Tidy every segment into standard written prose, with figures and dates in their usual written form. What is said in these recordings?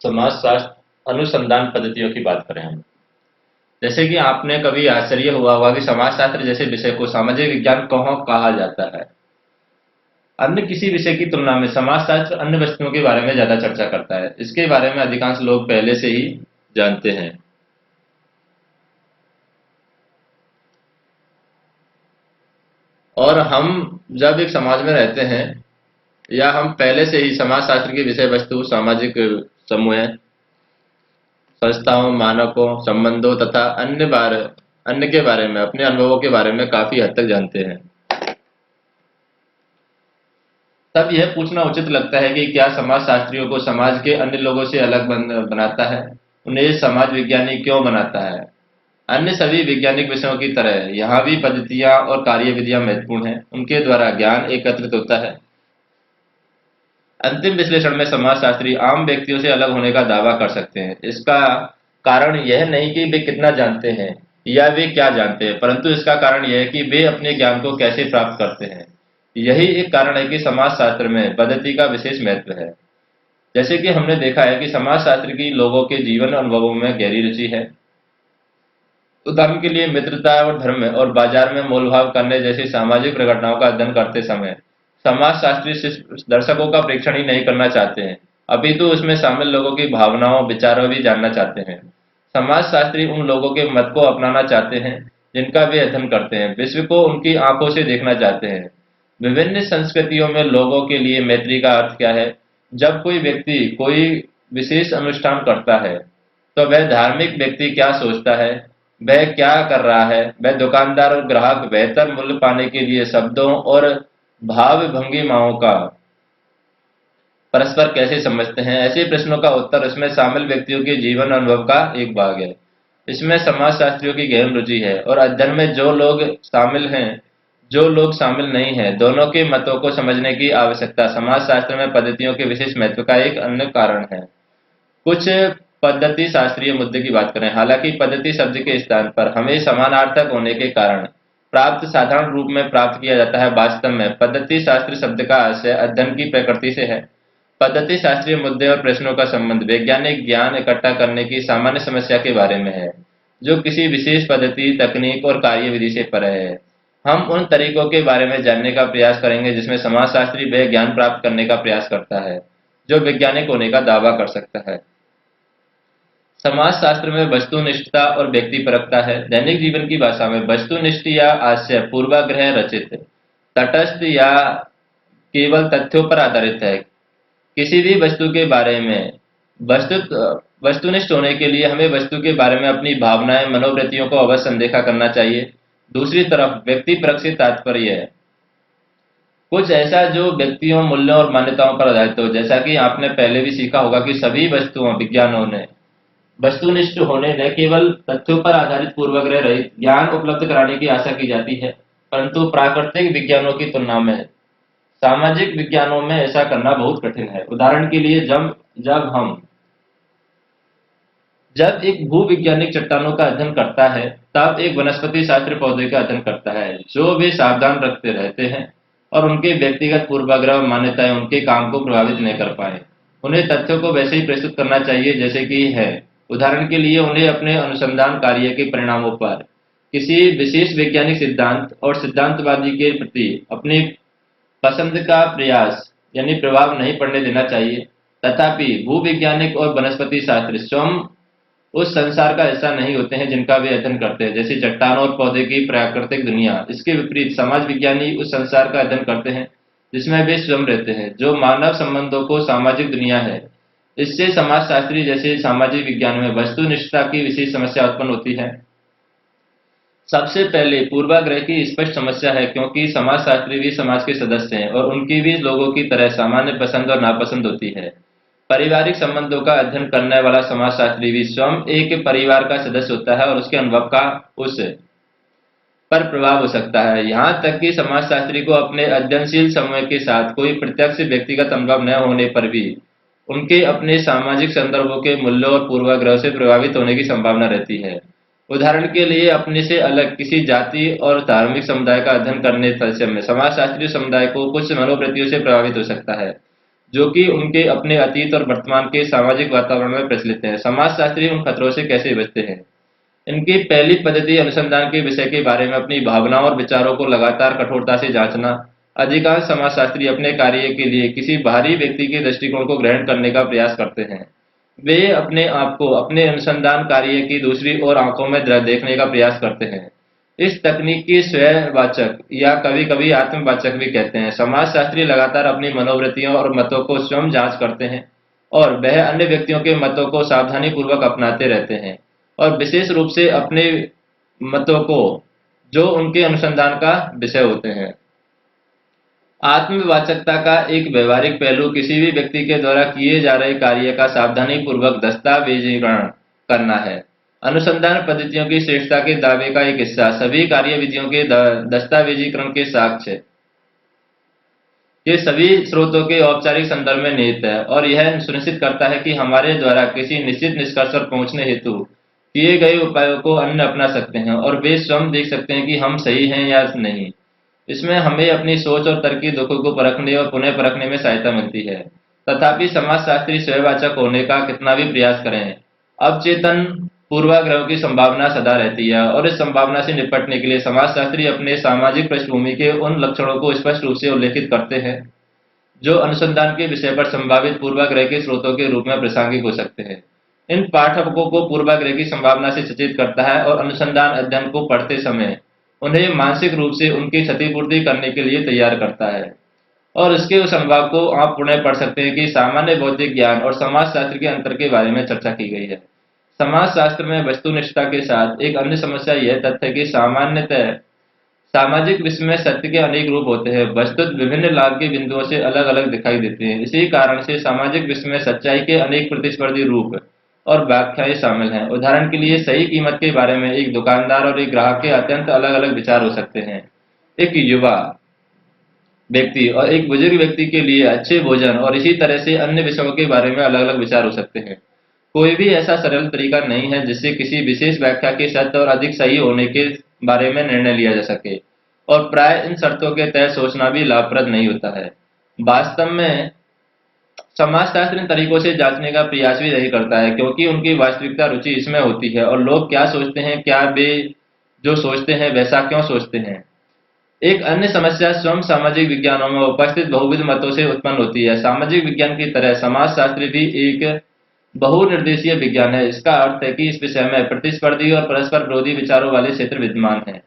समाजशास्त्र अनुसंधान पद्धतियों की बात करें हम, जैसे कि आपने कभी आश्चर्य हुआ होगा कि समाजशास्त्र जैसे विषय को सामाजिक विज्ञान क्यों कहा जाता है। अन्य किसी विषय की तुलना में समाजशास्त्र अन्य वस्तुओं के बारे में ज्यादा चर्चा करता है। इसके बारे में अधिकांश लोग पहले से ही जानते हैं। और हम जब एक समाज में रहते हैं या हम पहले से ही समाजशास्त्र की विषय वस्तु, सामाजिक समूह, संस्थाओं, मानकों, संबंधों तथा अन्य के बारे में, अपने अनुभवों के बारे में काफी हद तक जानते हैं, तब यह पूछना उचित लगता है कि क्या समाजशास्त्रियों को समाज के अन्य लोगों से अलग बनाता है, उन्हें समाज विज्ञानी क्यों बनाता है। अन्य सभी वैज्ञानिक विषयों की तरह यहाँ भी पद्धतियां और कार्यविधियां महत्वपूर्ण हैं। उनके द्वारा ज्ञान एकत्रित होता है। अंतिम विश्लेषण में समाजशास्त्री आम व्यक्तियों से अलग होने का दावा कर सकते हैं। इसका कारण यह नहीं कि वे कितना जानते हैं या वे क्या जानते हैं, परंतु इसका कारण यह है कि वे अपने ज्ञान को कैसे प्राप्त करते हैं। यही एक कारण है कि समाजशास्त्र में पद्धति का विशेष महत्व है। जैसे कि हमने देखा है कि समाजशास्त्र की लोगों के जीवन अनुभवों में गहरी रुचि है। उदाहरण के लिए मित्रता और धर्म और बाजार में मोलभाव करने जैसी सामाजिक घटनाओं का अध्ययन करते समय समाजशास्त्री सिर्फ दर्शकों का परीक्षण ही नहीं करना चाहते हैं, अपितु उसमें शामिल लोगों की भावनाओं, विचारों भी जानना चाहते हैं। समाजशास्त्री उन लोगों के मत को अपनाना चाहते हैं जिनका वे अध्ययन करते हैं, विश्व को उनकी आंखों से देखना चाहते हैं। विभिन्न संस्कृतियों में लोगों के लिए मैत्री का अर्थ क्या है। जब कोई व्यक्ति कोई विशेष अनुष्ठान करता है तो वह धार्मिक व्यक्ति क्या सोचता है, वह क्या कर रहा है। वह दुकानदार और ग्राहक बेहतर मूल्य पाने के लिए शब्दों और भाव भंगिमाओं का परस्पर कैसे समझते हैं। ऐसे प्रश्नों का उत्तर इसमें शामिल व्यक्तियों के जीवन अनुभव का एक भाग है। इसमें समाजशास्त्रियों की गहन रुचि है और अध्ययन में जो लोग शामिल हैं, जो लोग शामिल नहीं हैं, दोनों के मतों को समझने की आवश्यकता समाजशास्त्र में पद्धतियों के विशेष महत्व का एक अन्य कारण है। कुछ पद्धति शास्त्रीय मुद्दे की बात करें। हालांकि पद्धति शब्द के स्थान पर हमें समानार्थक होने के कारण प्राप्त साधारण रूप में प्राप्त किया जाता है, वास्तव में पद्धति शास्त्र शब्द का आशय अध्ययन की प्रकृति से है। पद्धति शास्त्रीय मुद्दे और प्रश्नों का संबंध वैज्ञानिक ज्ञान इकट्ठा करने की सामान्य समस्या के बारे में है, जो किसी विशेष पद्धति, तकनीक और कार्यविधि से परे है। हम उन तरीकों के बारे में जानने का प्रयास करेंगे जिसमें समाजशास्त्री वह ज्ञान प्राप्त करने का प्रयास करता है जो वैज्ञानिक होने का दावा कर सकता है। समाजशास्त्र में वस्तुनिष्ठता और व्यक्तिपरकता है। दैनिक जीवन की भाषा में वस्तुनिष्ठ या आशय पूर्वाग्रह रचित, तटस्थ या केवल तथ्यों पर आधारित है। किसी भी वस्तु के बारे में वस्तुनिष्ठ होने के लिए हमें वस्तु के बारे में अपनी भावनाएं, मनोवृत्तियों को अवश्य अनदेखा करना चाहिए। दूसरी तरफ व्यक्तिपरक से तात्पर्य है कुछ ऐसा जो व्यक्तियों, मूल्यों और मान्यताओं पर आधारित हो। जैसा कि आपने पहले भी सीखा होगा कि सभी वस्तुओं, विज्ञानों ने वस्तुनिष्ठ होने, न केवल तथ्यों पर आधारित पूर्वाग्रह रहित ज्ञान उपलब्ध कराने की आशा की जाती है, परंतु प्राकृतिक विज्ञानों की तुलना में सामाजिक विज्ञानों में ऐसा करना बहुत कठिन है। उदाहरण के लिए जब एक भूविज्ञानिक चट्टानों का अध्ययन करता है, तब एक वनस्पति शास्त्र पौधे का अध्ययन करता है, जो वे सावधान रखते रहते हैं और उनके व्यक्तिगत पूर्वाग्रह और मान्यताएं उनके काम को प्रभावित नहीं कर पाए। उन्हें तथ्यों को वैसे ही प्रस्तुत करना चाहिए जैसे कि है। उदाहरण के लिए उन्हें अपने अनुसंधान कार्य के परिणामों पर किसी विशेष वैज्ञानिक सिद्धांत और सिद्धांतवादी के प्रति अपनी पसंद का प्रयास यानी प्रभाव नहीं पड़ने देना चाहिए। तथापि भूवैज्ञानिक और वनस्पति शास्त्र स्वयं उस संसार का हिस्सा नहीं होते हैं जिनका वे अध्ययन करते हैं, जैसे चट्टान और पौधे की प्राकृतिक दुनिया। इसके विपरीत समाज विज्ञानी उस संसार का अध्ययन करते हैं जिसमें वे स्वयं रहते हैं, जो मानव संबंधों को सामाजिक दुनिया है। इससे समाजशास्त्री जैसे सामाजिक विज्ञान में वस्तुनिष्ठता की विशेष समस्या उत्पन्न होती है। सबसे पहले पूर्वाग्रह की स्पष्ट समस्या है, क्योंकि समाजशास्त्री भी समाज के सदस्य हैं और उनकी भी लोगों की तरह सामान्य पसंद और नापसंद होती है। पारिवारिक संबंधों का अध्ययन करने वाला समाजशास्त्री भी स्वयं एक परिवार का सदस्य होता है और उसके अनुभव का उस पर प्रभाव हो सकता है। यहाँ तक कि समाजशास्त्री को अपने अध्ययनशील समूह के साथ कोई प्रत्यक्ष व्यक्तिगत अनुभव न होने पर भी उनके अपने सामाजिक संदर्भों के मूल्यों और पूर्वाग्रह से प्रभावित होने की संभावना रहती है। उदाहरण के लिए अपने से अलग किसी जाति और धार्मिक समुदाय का अध्ययन करने समय समाजशास्त्री समुदाय को कुछ मनोवृत्तियों से प्रभावित हो सकता है जो कि उनके अपने अतीत और वर्तमान के सामाजिक वातावरण में प्रचलित हैं। समाजशास्त्री उन खतरों से कैसे बचते हैं? इनकी पहली पद्धति अनुसंधान के विषय के बारे में अपनी भावनाओं और विचारों को लगातार कठोरता से जांचना। अधिकांश समाजशास्त्री अपने कार्य के लिए किसी बाहरी व्यक्ति के दृष्टिकोण को ग्रहण करने का प्रयास करते हैं। वे अपने आप को अपने अनुसंधान कार्य की दूसरी ओर आंखों में देखने का प्रयास करते हैं। इस तकनीक की स्वयंवाचक या कभी-कभी आत्मवाचक भी कहते हैं। समाजशास्त्री लगातार अपनी मनोवृत्तियों और मतों को स्वयं जांच करते हैं और वह अन्य व्यक्तियों के मतों को सावधानीपूर्वक अपनाते रहते हैं और विशेष रूप से अपने मतों को जो उनके अनुसंधान का विषय होते हैं। आत्मवाचकता का एक व्यवहारिक पहलू किसी भी व्यक्ति के द्वारा किए जा रहे कार्य का सावधानीपूर्वक दस्तावेजीकरण करना है। अनुसंधान पद्धतियों की श्रेष्ठता के दावे का एक हिस्सा सभी कार्यविधियों के दस्तावेजीकरण के साक्ष्य ये सभी स्रोतों के औपचारिक संदर्भ में निहित है और यह सुनिश्चित करता है कि हमारे द्वारा किसी निश्चित निष्कर्ष पर पहुंचने हेतु किए गए उपायों को अन्य अपना सकते हैं और वे स्वयं देख सकते हैं कि हम सही हैं या नहीं। इसमें हमें अपनी सोच और तर्क की दुखों को परखने और पुनः परखने में सहायता मिलती है। तथापि समाजशास्त्री स्वयंवाचक होने का कितना भी प्रयास करें, अवचेतन पूर्वाग्रहों की संभावना सदा रहती है और इस संभावना से निपटने के लिए समाजशास्त्री अपने सामाजिक पृष्ठभूमि के उन लक्षणों को स्पष्ट रूप से उल्लेखित करते हैं जो अनुसंधान के विषय पर संभावित पूर्वाग्रह के स्रोतों के रूप में प्रासंगिक हो सकते हैं। इन पाठकों को पूर्वाग्रह की संभावना से सचेत करता है और अनुसंधान अध्ययन को पढ़ते समय उन्हें मानसिक रूप से उनकी क्षतिपूर्ति करने के लिए तैयार करता है। और इसके उस अनुभाग को आप पुनः पढ़ सकते हैं कि सामान्य बौद्धिक ज्ञान और समाजशास्त्र के अंतर के बारे में चर्चा की गई है। समाजशास्त्र में वस्तुनिष्ठता के साथ एक अन्य समस्या यह तथ्य है कि सामान्यतः सामाजिक विश्व में सत्य के अनेक रूप होते हैं। वस्तुतः विभिन्न लाभ के बिंदुओं से अलग अलग दिखाई देते हैं। इसी कारण से सामाजिक विश्व में सच्चाई के अनेक प्रतिस्पर्धी रूप और व्याख्याएं शामिल हैं। उदाहरण के लिए सही कीमत के बारे में एक दुकानदार और एक ग्राहक के अत्यंत अलग अलग विचार हो सकते हैं। एक युवा व्यक्ति और एक बुजुर्ग व्यक्ति के लिए अच्छे भोजन और इसी तरह से अन्य विषयों के बारे में अलग अलग विचार हो सकते हैं। कोई भी ऐसा सरल तरीका नहीं है जिससे किसी विशेष व्याख्या के सत्य और अधिक सही होने के बारे में निर्णय लिया जा सके और प्राय इन शर्तों के तहत सोचना भी लाभप्रद नहीं होता है। वास्तव में समाजशास्त्र इन तरीकों से जांचने का प्रयास भी नहीं करता है क्योंकि उनकी वास्तविकता रुचि इसमें होती है और लोग क्या सोचते हैं, क्या वे जो सोचते हैं वैसा क्यों सोचते हैं। एक अन्य समस्या स्वयं सामाजिक विज्ञानों में उपस्थित बहुविध मतों से उत्पन्न होती है। सामाजिक विज्ञान की तरह समाजशास्त्र भी एक बहुनिर्देशीय विज्ञान है। इसका अर्थ है कि इस विषय में प्रतिस्पर्धी और परस्पर विरोधी विचारों वाले क्षेत्र विद्यमान हैं।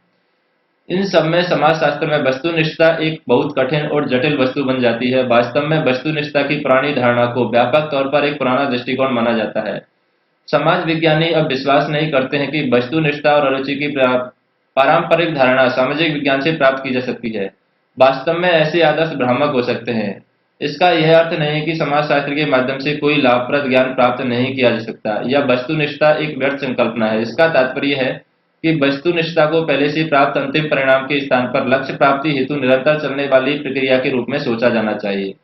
इन सब में समाजशास्त्र में वस्तुनिष्ठता एक बहुत कठिन और जटिल वस्तु बन जाती है। वास्तव में वस्तुनिष्ठता की पुरानी धारणा को व्यापक तौर पर एक पुराना दृष्टिकोण माना जाता है। समाज विज्ञानी अब विश्वास नहीं करते हैं कि वस्तुनिष्ठता और अरुचि की पारंपरिक धारणा सामाजिक विज्ञान से प्राप्त की जा सकती है। वास्तव में ऐसे आदर्श भ्रामक हो सकते हैं। इसका यह अर्थ नहीं है कि समाजशास्त्र के माध्यम से कोई लाभप्रद ज्ञान प्राप्त नहीं किया जा सकता या वस्तुनिष्ठता एक व्यर्थ संकल्पना है। इसका तात्पर्य है कि वस्तुनिष्ठता को पहले से प्राप्त अंतिम परिणाम के स्थान पर लक्ष्य प्राप्ति हेतु निरंतर चलने वाली प्रक्रिया के रूप में सोचा जाना चाहिए।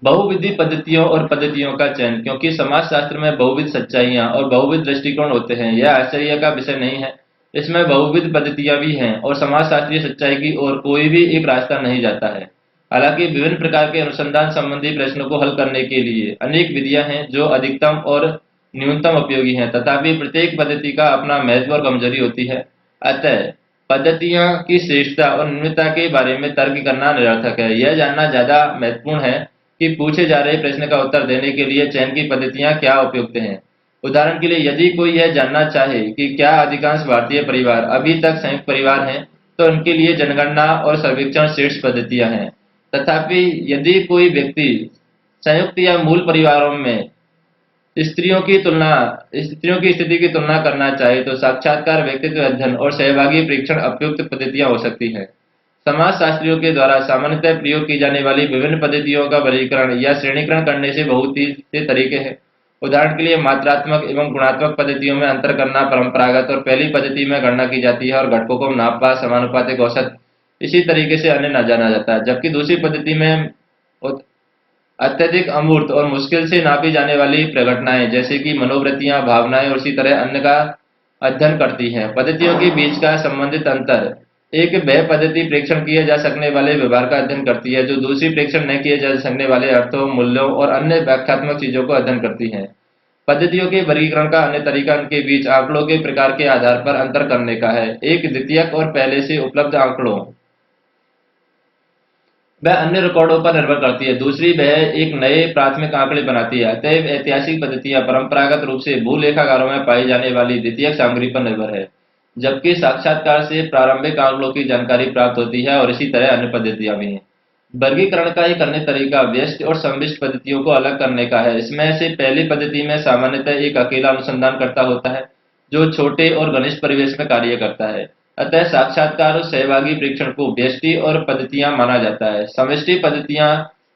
बहुविधि पद्धतियों और पद्धतियों का चयन, क्योंकि समाजशास्त्र में बहुविध सच्चाइयां और बहुविध दृष्टिकोण होते हैं, यह आश्चर्य का विषय नहीं है। इसमें बहुविध पद्धतियां भी हैं और समाजशास्त्रीय सच्चाई की ओर कोई भी एक रास्ता नहीं जाता है। हालांकि विभिन्न प्रकार के अनुसंधान संबंधी प्रश्नों को हल करने के लिए अनेक विधियां हैं जो अधिकतम और न्यूनतम उपयोगी हैं। तथापि प्रत्येक पद्धति का अपना महत्व और कमजोरी होती है। अतः पद्धतियां की श्रेष्ठता और न्यूनता के बारे में तर्क करना निरर्थक है। यह जानना ज्यादा महत्वपूर्ण है कि पूछे जा रहे प्रश्न का उत्तर देने के लिए चयन की पद्धतियां क्या उपयुक्त हैं। उदाहरण के लिए यदि कोई यह जानना चाहे कि क्या अधिकांश भारतीय परिवार अभी तक संयुक्त परिवार हैं, तो उनके लिए जनगणना और सर्वेक्षण श्रेष्ठ पद्धतियां हैं। तथापि यदि कोई व्यक्ति संयुक्त या मूल परिवारों में स्त्रियों की स्थिति की तुलना करना चाहे तो साक्षात्कार, व्यक्तित्व अध्ययन और सहभागी परीक्षण उपयुक्त पद्धतियां हो सकती हैं। समाजशास्त्रियों के द्वारा सामान्यतः प्रयोग की जाने वाली विभिन्न पद्धतियों का वर्गीकरण या श्रेणीकरण करने से बहुत ही से तरीके हैं। उदाहरण के लिए मात्रात्मक एवं गुणात्मक पद्धतियों में अंतर करना परंपरागत और पहली पद्धति में गणना की जाती है और घटकों को नापा समानुपातिक औसत इसी तरीके से अन्य न जाना जाता है, जबकि दूसरी पद्धति में अत्यधिक अमूर्त और मुश्किल से नापी जाने वाली प्रघटनाएं जैसे कि मनोवृत्तियां, भावनाएं और इसी तरह अन्य का अध्ययन करती हैं। पद्धतियों के बीच का संबंधित अंतर एक वह पद्धति प्रेक्षण किए जा सकने वाले व्यवहार का अध्ययन करती है जो दूसरी प्रेक्षण न किए जा सकने वाले अर्थों, मूल्यों और अन्य व्याख्यात्मक चीजों को अध्ययन करती है। पद्धतियों के वर्गीकरण का अन्य तरीका उनके बीच आंकड़ों के प्रकार के आधार पर अंतर करने का है। एक द्वितीयक और पहले से उपलब्ध आंकड़ों वह अन्य रिकॉर्डों पर निर्भर करती है। दूसरी, वह एक नए प्राथमिक आंकड़े बनाती है। अतएव ऐतिहासिक पद्धतियां परंपरागत रूप से भूलेखागारों में पाई जाने वाली द्वितीयक सामग्री पर निर्भर है, जबकि साक्षात्कार से प्रारंभिक आंकड़ों की जानकारी प्राप्त होती है और इसी तरह अन्य पद्धतियां भी हैं। वर्गीकरण का एक अन्य तरीका व्यस्त और सम्मिश्र पद्धतियों को अलग करने का है। इसमें से पहली पद्धति में सामान्यतः एक अकेला अनुसंधानकर्ता होता है जो छोटे और घनिष्ठ परिवेश में कार्य करता है। अतः साक्षात्कार और सहभागी प्रेक्षण को व्यष्टि और पद्धतियां माना जाता है। समष्टि पद्धतियां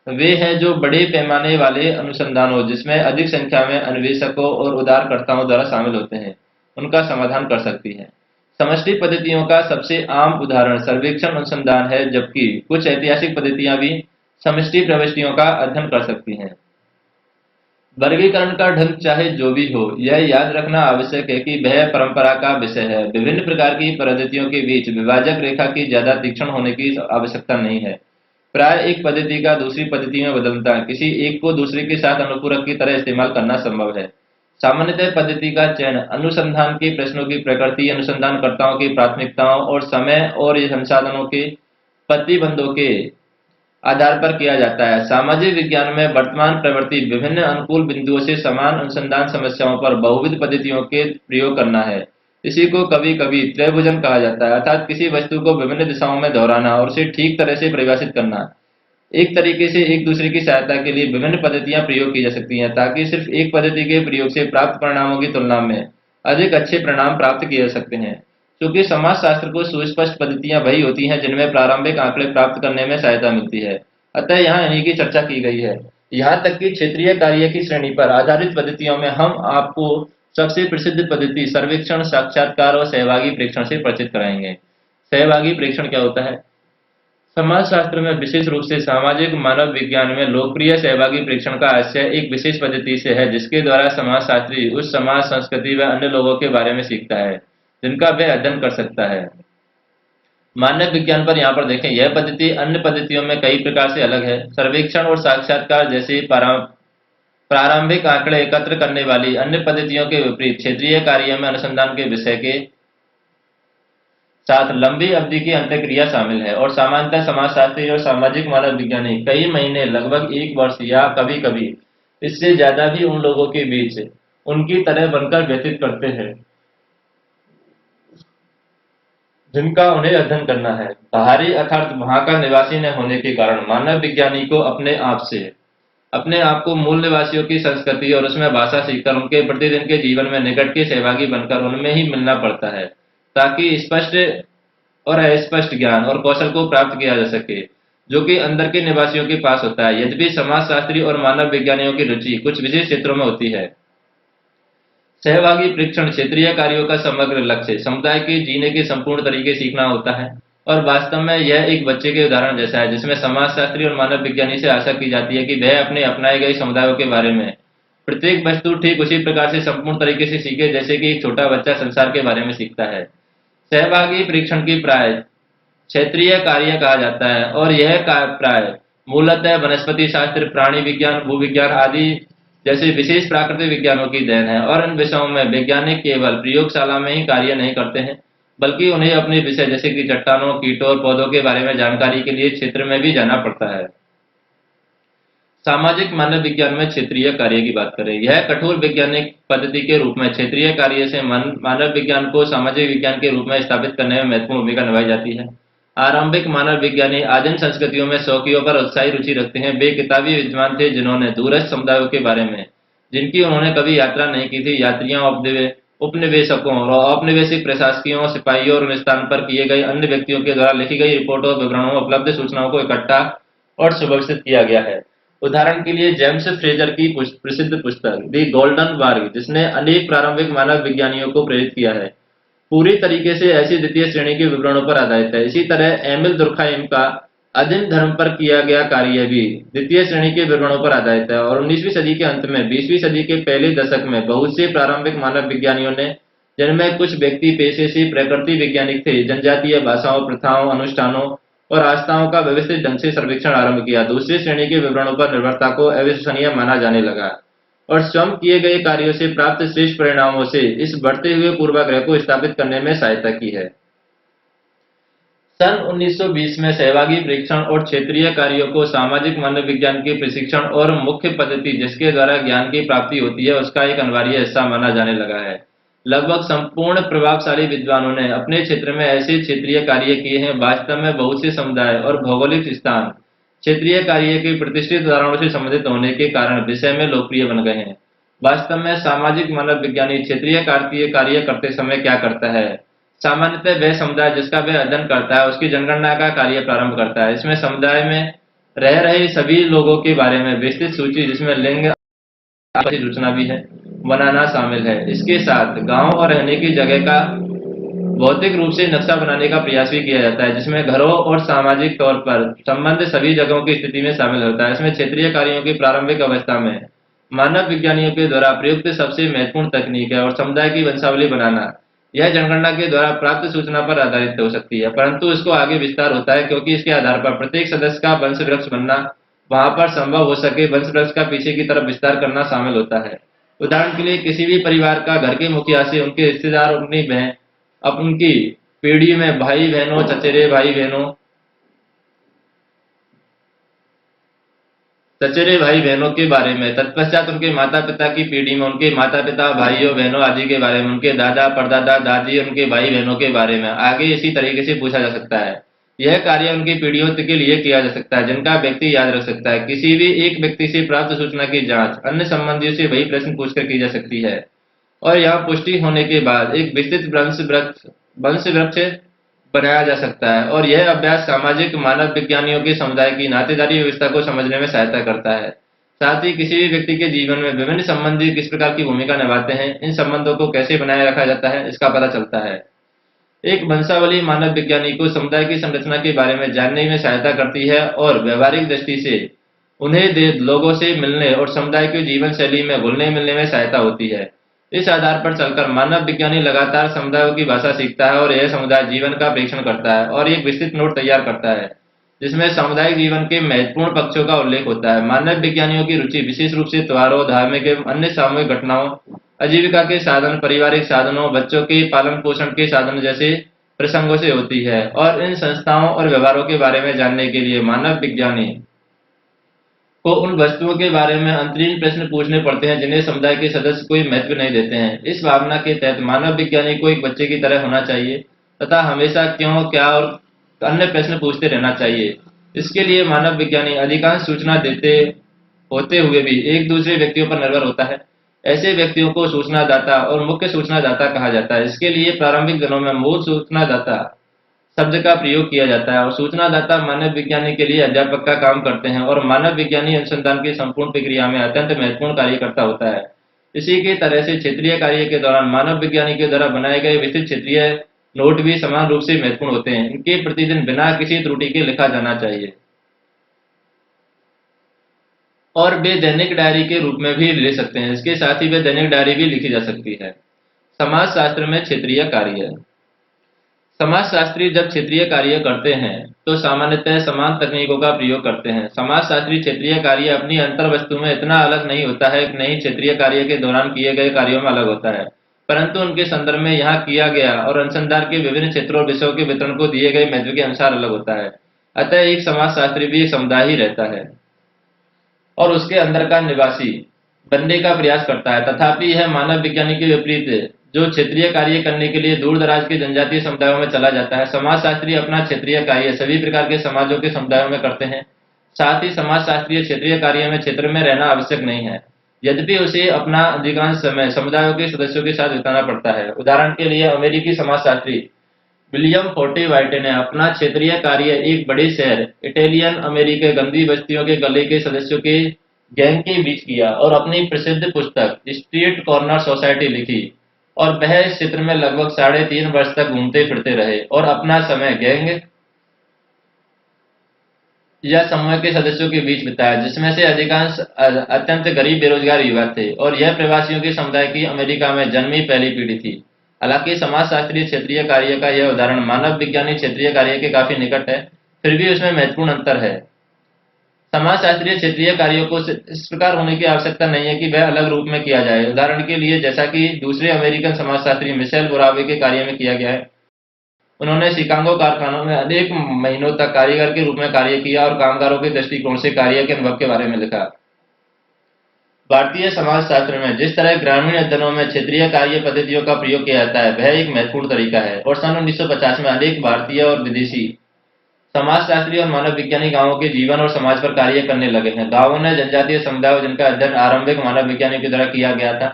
वे हैं जो बड़े पैमाने वाले अनुसंधान हो जिसमें अधिक संख्या में अन्वेषकों और उधारकर्ताओं द्वारा शामिल होते हैं, उनका समाधान कर सकती है। समष्टि पद्धतियों का सबसे आम उदाहरण सर्वेक्षण अनुसंधान है, जबकि कुछ ऐतिहासिक पद्धतियां भी समष्टि प्रविष्टियों का अध्ययन कर सकती हैं। वर्गीकरण का ढंग चाहे जो भी हो, यह याद रखना आवश्यक है कि वह परंपरा का विषय है। विभिन्न प्रकार की पद्धतियों के बीच विभाजक रेखा की ज्यादा तीक्ष्ण होने की आवश्यकता नहीं है। प्राय एक पद्धति का दूसरी पद्धति में बदलता किसी एक को दूसरे के साथ अनुपूरक की तरह इस्तेमाल करना संभव है। सामान्यतः पद्धति का चयन अनुसंधान के प्रश्नों की प्रकृति, अनुसंधानकर्ताओं की प्राथमिकताओं और समय और संसाधनों के प्रतिबंधों के आधार पर किया जाता है। सामाजिक विज्ञान में वर्तमान प्रवृत्ति विभिन्न अनुकूल बिंदुओं से समान अनुसंधान समस्याओं पर बहुविध पद्धतियों के प्रयोग करना है। इसी को कभी कभी त्रैभुजन कहा जाता है, अर्थात किसी वस्तु को विभिन्न दिशाओं में दोहराना और उसे ठीक तरह से परिभाषित करना। एक तरीके से एक दूसरे की सहायता के लिए विभिन्न पद्धतियां प्रयोग की जा सकती हैं ताकि सिर्फ एक पद्धति के प्रयोग से प्राप्त परिणामों की तुलना में अधिक अच्छे परिणाम प्राप्त किए जा सकते हैं। क्योंकि समाजशास्त्र को सुस्पष्ट पद्धतियां वही होती हैं जिनमें प्रारंभिक आंकड़े प्राप्त करने में सहायता मिलती है। अतः यहाँ इन्हीं की चर्चा की गई है। यहाँ तक कि क्षेत्रीय कार्य की श्रेणी पर आधारित पद्धतियों में हम आपको सबसे प्रसिद्ध पद्धति सर्वेक्षण, साक्षात्कार और सहभागी प्रेक्षण से परिचित कराएंगे। सहभागी प्रेक्षण क्या होता है? समाजशास्त्र में विशेष रूप से सामाजिक मानव विज्ञान में लोकप्रिय सहभागी प्रेक्षण का आशय एक विशेष पद्धति से है जिसके द्वारा समाजशास्त्री उस समाज, संस्कृति व अन्य लोगों के बारे में सीखता है जिनका वह अध्ययन कर सकता है। मानव विज्ञान पर यहाँ पर देखें, यह पद्धति अन्य पद्धतियों में कई प्रकार से अलग है। सर्वेक्षण और साक्षात्कार जैसे प्रारंभिक आंकड़े एकत्र करने वाली अन्य पद्धतियों के विपरीत क्षेत्रीय कार्य में अनुसंधान के विषय के साथ लंबी अवधि की अंतःक्रिया शामिल है और सामान्यतः समाजशास्त्री और सामाजिक मानव विज्ञानी कई महीने, लगभग एक वर्ष या कभी कभी इससे ज्यादा भी उन लोगों के बीच उनकी तरह बनकर व्यतीत करते हैं जिनका उन्हें अध्ययन करना है। बाहरी अर्थात वहां का निवासी न होने के कारण मानव विज्ञानी को अपने आप को मूल निवासियों की संस्कृति और उसमें भाषा सीखकर उनके प्रतिदिन के जीवन में निकट के सहभागी बनकर उनमें ही मिलना पड़ता है ताकि स्पष्ट और अस्पष्ट ज्ञान और कौशल को प्राप्त किया जा सके जो कि अंदर के निवासियों के पास होता है। यद्यपि समाजशास्त्री और मानव विज्ञानियों की रुचि कुछ विशेष क्षेत्रों में होती है। सहभागी प्रेक्षण क्षेत्रीय कार्यों का समग्र लक्ष्य समुदाय के जीने के संपूर्ण तरीके सीखना होता है और वास्तव में यह एक बच्चे के उदाहरण जैसा है जिसमें समाजशास्त्री और मानव विज्ञानी से आशा की जाती है कि वह अपने अपनाए गए समुदायों के बारे में प्रत्येक वस्तु ठीक उसी प्रकार से संपूर्ण तरीके से सीखे जैसे कि एक छोटा बच्चा संसार के बारे में सीखता है। सहभागी परीक्षण की प्राय क्षेत्रीय कार्य कहा जाता है और यह प्राय मूलतः वनस्पति शास्त्र, प्राणी विज्ञान, भूविज्ञान आदि जैसे विशेष प्राकृतिक विज्ञानों की देन है और इन विषयों में वैज्ञानिक केवल प्रयोगशाला में ही कार्य नहीं करते हैं बल्कि उन्हें अपने विषय जैसे कि चट्टानों, कीटों और पौधों के बारे में जानकारी के लिए क्षेत्र में भी जाना पड़ता है। सामाजिक मानव विज्ञान में क्षेत्रीय कार्य की बात करें, यह कठोर वैज्ञानिक पद्धति के रूप में क्षेत्रीय कार्य से मानव विज्ञान को सामाजिक विज्ञान के रूप में स्थापित करने में महत्वपूर्ण भूमिका निभाई जाती है। आरंभिक मानव विज्ञानी आदिम संस्कृतियों में शौकियों पर उत्साही रुचि रखते हैं। वे किताबी विद्वान थे जिन्होंने दूरस्थ समुदायों के बारे में जिनकी उन्होंने कभी यात्रा नहीं की थी, यात्रियों, उपनिवेशकों और औपनिवेशिक प्रशासकियों, सिपाहियों और उन स्थान पर किए गए अन्य व्यक्तियों के द्वारा लिखी गई रिपोर्टों और विवरणों, उपलब्ध सूचनाओं को इकट्ठा और सुव्यवस्थित किया गया है। उदाहरण के लिए जेम्स फ्रेजर की प्रसिद्ध पुस्तक द गोल्डन वर्ग, जिसने अनेक प्रारंभिक मानव विज्ञानियों को प्रेरित किया है, पूरी तरीके से ऐसी द्वितीय श्रेणी के विवरणों पर आधारित है। इसी तरह एमिल दुर्खाइम का अधीन धर्म पर किया गया कार्य भी द्वितीय श्रेणी के विवरणों पर आधारित है और 19वीं सदी के अंत में 20वीं सदी के पहले दशक में बहुत से प्रारंभिक मानव विज्ञानियों ने जिनमें कुछ व्यक्ति पेशे से प्रकृति वैज्ञानिक थे। जनजातीय भाषाओं, प्रथाओं, अनुष्ठानों और आस्थाओं का व्यवस्थित ढंग से सर्वेक्षण आरंभ किया। दूसरी श्रेणी के विवरणों पर निर्भरता को अविश्वसनीय माना जाने लगा और स्वयं किए गए कार्यों से प्राप्त श्रेष्ठ परिणामों से इस बढ़ते हुए पूर्वाग्रह को स्थापित करने में सहायता की है। सन 1920 में सहभागी परीक्षण और क्षेत्रीय कार्यों को सामाजिक मानव विज्ञान के प्रशिक्षण और मुख्य पद्धति जिसके द्वारा ज्ञान की प्राप्ति होती है उसका एक अनिवार्य हिस्सा माना जाने लगा है। लगभग संपूर्ण प्रभावशाली विद्वानों ने अपने क्षेत्र में ऐसे क्षेत्रीय कार्य किए हैं। वास्तव में बहुत से समुदाय और भौगोलिक स्थान क्षेत्रीय कार्य के प्रतिष्ठित उदाहरणों से संबंधित होने के कारण विषय में लोकप्रिय बन गए हैं। वास्तव में सामाजिक मानव विज्ञानी क्षेत्रीय कार्य करते समय क्या करता है? सामान्यतः वह समुदाय जिसका वह अध्ययन करता है उसकी जनगणना का कार्य प्रारंभ करता है। इसमें समुदाय में रह रहे सभी लोगों के बारे में विस्तृत सूची, जिसमें लिंग, आपसी सूचना भी है, बनाना शामिल है। इसके साथ गांव और रहने की जगह का भौतिक रूप से नक्शा बनाने का प्रयास भी किया जाता है, जिसमें घरों और सामाजिक तौर पर संबंध सभी जगहों की स्थिति में शामिल होता है। इसमें क्षेत्रीय कार्यों की प्रारंभिक अवस्था में मानव विज्ञानियों के द्वारा प्रयुक्त सबसे महत्वपूर्ण तकनीक है और समुदाय की वंशावली बनाना। यह जनगणना के द्वारा प्राप्त सूचना पर आधारित हो सकती है, परंतु इसको आगे विस्तार होता है क्योंकि इसके आधार पर प्रत्येक सदस्य का वंश वृक्ष बनना, वहां पर संभव हो सके वंश वृक्ष का पीछे की तरफ विस्तार करना शामिल होता है। उदाहरण के लिए किसी भी परिवार का घर के मुखिया से उनके रिश्तेदार, अपनी बहन, अब उनकी पीढ़ी में भाई बहनों, चचेरे भाई बहनों, के बारे में, तत्पश्चात उनके माता पिता की पीढ़ी में उनके माता पिता, भाइयों बहनों आदि के बारे में, उनके दादा परदादा दादी, उनके भाई बहनों के बारे में आगे इसी तरीके से पूछा जा सकता है। यह कार्य उनकी पीढ़ियों के लिए किया जा सकता है जिनका व्यक्ति याद रख सकता है। किसी भी एक व्यक्ति से प्राप्त सूचना की जांच अन्य संबंधियों से वही प्रश्न पूछकर की जा सकती है और यह पुष्टि होने के बाद एक विस्तृत वंश वृक्ष बनाया जा सकता है। और यह अभ्यास सामाजिक मानव विज्ञानियों के समुदाय की नातेदारी व्यवस्था को समझने में सहायता करता है। साथ ही किसी भी व्यक्ति के जीवन में विभिन्न संबंधी किस प्रकार की भूमिका निभाते हैं, इन संबंधों को कैसे बनाए रखा जाता है, इसका पता चलता है। एक वंशावली मानव विज्ञानी को समुदाय की संरचना के बारे में जानने में सहायता करती है और व्यवहारिक दृष्टि से उन्हें लोगों से मिलने और समुदाय की जीवन शैली में घुलने मिलने में सहायता होती है। इस आधार पर चलकर मानव विज्ञानी लगातार समुदायों की भाषा सीखता है और यह समुदाय जीवन का परीक्षण करता है और एक विस्तृत नोट तैयार करता है जिसमें सामुदायिक जीवन के महत्वपूर्ण पक्षों का उल्लेख होता है। मानव विज्ञानियों की रुचि विशेष रूप से त्योहारों, धार्मिक एवं अन्य सामूहिक घटनाओं, आजीविका के साधन, पारिवारिक साधनों, बच्चों के पालन पोषण के साधन जैसे प्रसंगों से होती है और इन संस्थाओं और व्यवहारों के बारे में जानने के लिए मानव विज्ञानी को उन वस्तुओं के बारे में अंतरीण प्रश्न पूछने पड़ते हैं जिन्हें समुदाय के सदस्य कोई महत्व नहीं देते हैं। इस भावना के तहत मानव विज्ञानी को एक बच्चे की तरह होना चाहिए तथा हमेशा क्यों, क्या और अन्य प्रश्न पूछते रहना चाहिए। इसके लिए मानव विज्ञानी अधिकांश सूचना देते होते हुए भी एक दूसरे व्यक्तियों पर निर्भर होता है। ऐसे व्यक्तियों को सूचनादाता और मुख्य सूचनादाता कहा जाता है। इसके लिए प्रारंभिक दिनों में मूल सूचनादाता शब्द का प्रयोग किया जाता है और सूचनादाता मानव विज्ञानी के लिए अध्यापक का काम करते हैं और मानव विज्ञानी अनुसंधान की संपूर्ण प्रक्रिया में अत्यंत महत्वपूर्ण कार्यकर्ता होता है। इसी के तरह से क्षेत्रीय कार्य के दौरान मानव विज्ञानी के द्वारा बनाए गए विस्तृत क्षेत्रीय नोट भी समान रूप से महत्वपूर्ण होते हैं। इनके प्रतिदिन बिना किसी त्रुटि के लिखा जाना चाहिए और वे दैनिक डायरी के रूप में भी ले सकते हैं। इसके साथ ही वे दैनिक डायरी भी लिखी जा सकती है। समाजशास्त्र में क्षेत्रीय कार्य। समाजशास्त्री जब क्षेत्रीय कार्य करते हैं तो सामान्यतः समान तकनीकों का प्रयोग करते हैं। समाजशास्त्री क्षेत्रीय कार्य अपनी अंतर वस्तु में इतना अलग नहीं होता है कि नहीं क्षेत्रीय कार्य के दौरान किए गए कार्यों में अलग होता है, परंतु उनके संदर्भ में यहाँ किया गया और अनुसंधान के विभिन्न क्षेत्रों और विषयों के वितरण को दिए गए महत्व के अनुसार अलग होता है। अतः एक समाजशास्त्री भी एक समुदाय ही रहता है और उसके अंदर का निवासी बनने का प्रयास करता है। तथापि यह मानव विज्ञानी के विपरीत जो क्षेत्रीय कार्य करने के लिए दूर दराज के जनजातीय समुदायों में चला जाता है। समाजशास्त्री अपना क्षेत्रीय कार्य सभी प्रकार के समाजों के समुदायों में करते हैं। साथ ही समाजशास्त्रीय क्षेत्रीय कार्य में क्षेत्र में रहना आवश्यक नहीं है, यद्यपि उसे अपना अधिकांश समय समुदायों के सदस्यों के साथ बिताना पड़ता है। उदाहरण के लिए अमेरिकी समाजशास्त्री विलियम फोर्टे व्हाइट ने अपना क्षेत्रीय कार्य एक बड़े शहर इटालियन अमेरिकी गंदी बस्तियों के गले के सदस्यों के गैंग के बीच किया और अपनी प्रसिद्ध पुस्तक स्ट्रीट कॉर्नर सोसाइटी लिखी और वह इस क्षेत्र में लगभग 3.5 वर्ष तक घूमते फिरते रहे और अपना समय गैंग या समूह के सदस्यों के बीच बिताया, जिसमें से अधिकांश अत्यंत गरीब बेरोजगार युवा थे और यह प्रवासियों के समुदाय की अमेरिका में जन्मी पहली पीढ़ी थी। हालांकि समाजशास्त्रीय क्षेत्रीय कार्य का यह उदाहरण मानव विज्ञानी क्षेत्रीय कार्य के काफी निकट है, फिर भी उसमें महत्वपूर्ण अंतर है। समाजशास्त्रीय क्षेत्रीय कार्यों को इस प्रकार होने की आवश्यकता नहीं है कि वह अलग रूप में किया जाए। उदाहरण के लिए, जैसा कि दूसरे अमेरिकन समाजशास्त्री मिशेल बोरावे के कार्य में किया गया है, उन्होंने शिकागो कारखानों में अनेक महीनों तक कारीगर के रूप में कार्य किया और कामगारों के दृष्टिकोण से कार्य के अनुभव के बारे में लिखा। भारतीय समाजशास्त्र में जिस तरह ग्रामीण अध्ययनों में क्षेत्रीय कार्य पद्धतियों का प्रयोग किया जाता है, वह एक महत्वपूर्ण तरीका है और सन 1950 में अनेक भारतीय और विदेशी समाजशास्त्री और मानव विज्ञानी गांवों के जीवन और समाज पर कार्य करने लगे हैं। गांवों ने जनजातीय समुदायों जिनका अध्ययन आरंभिक मानव विज्ञानी के द्वारा किया गया था,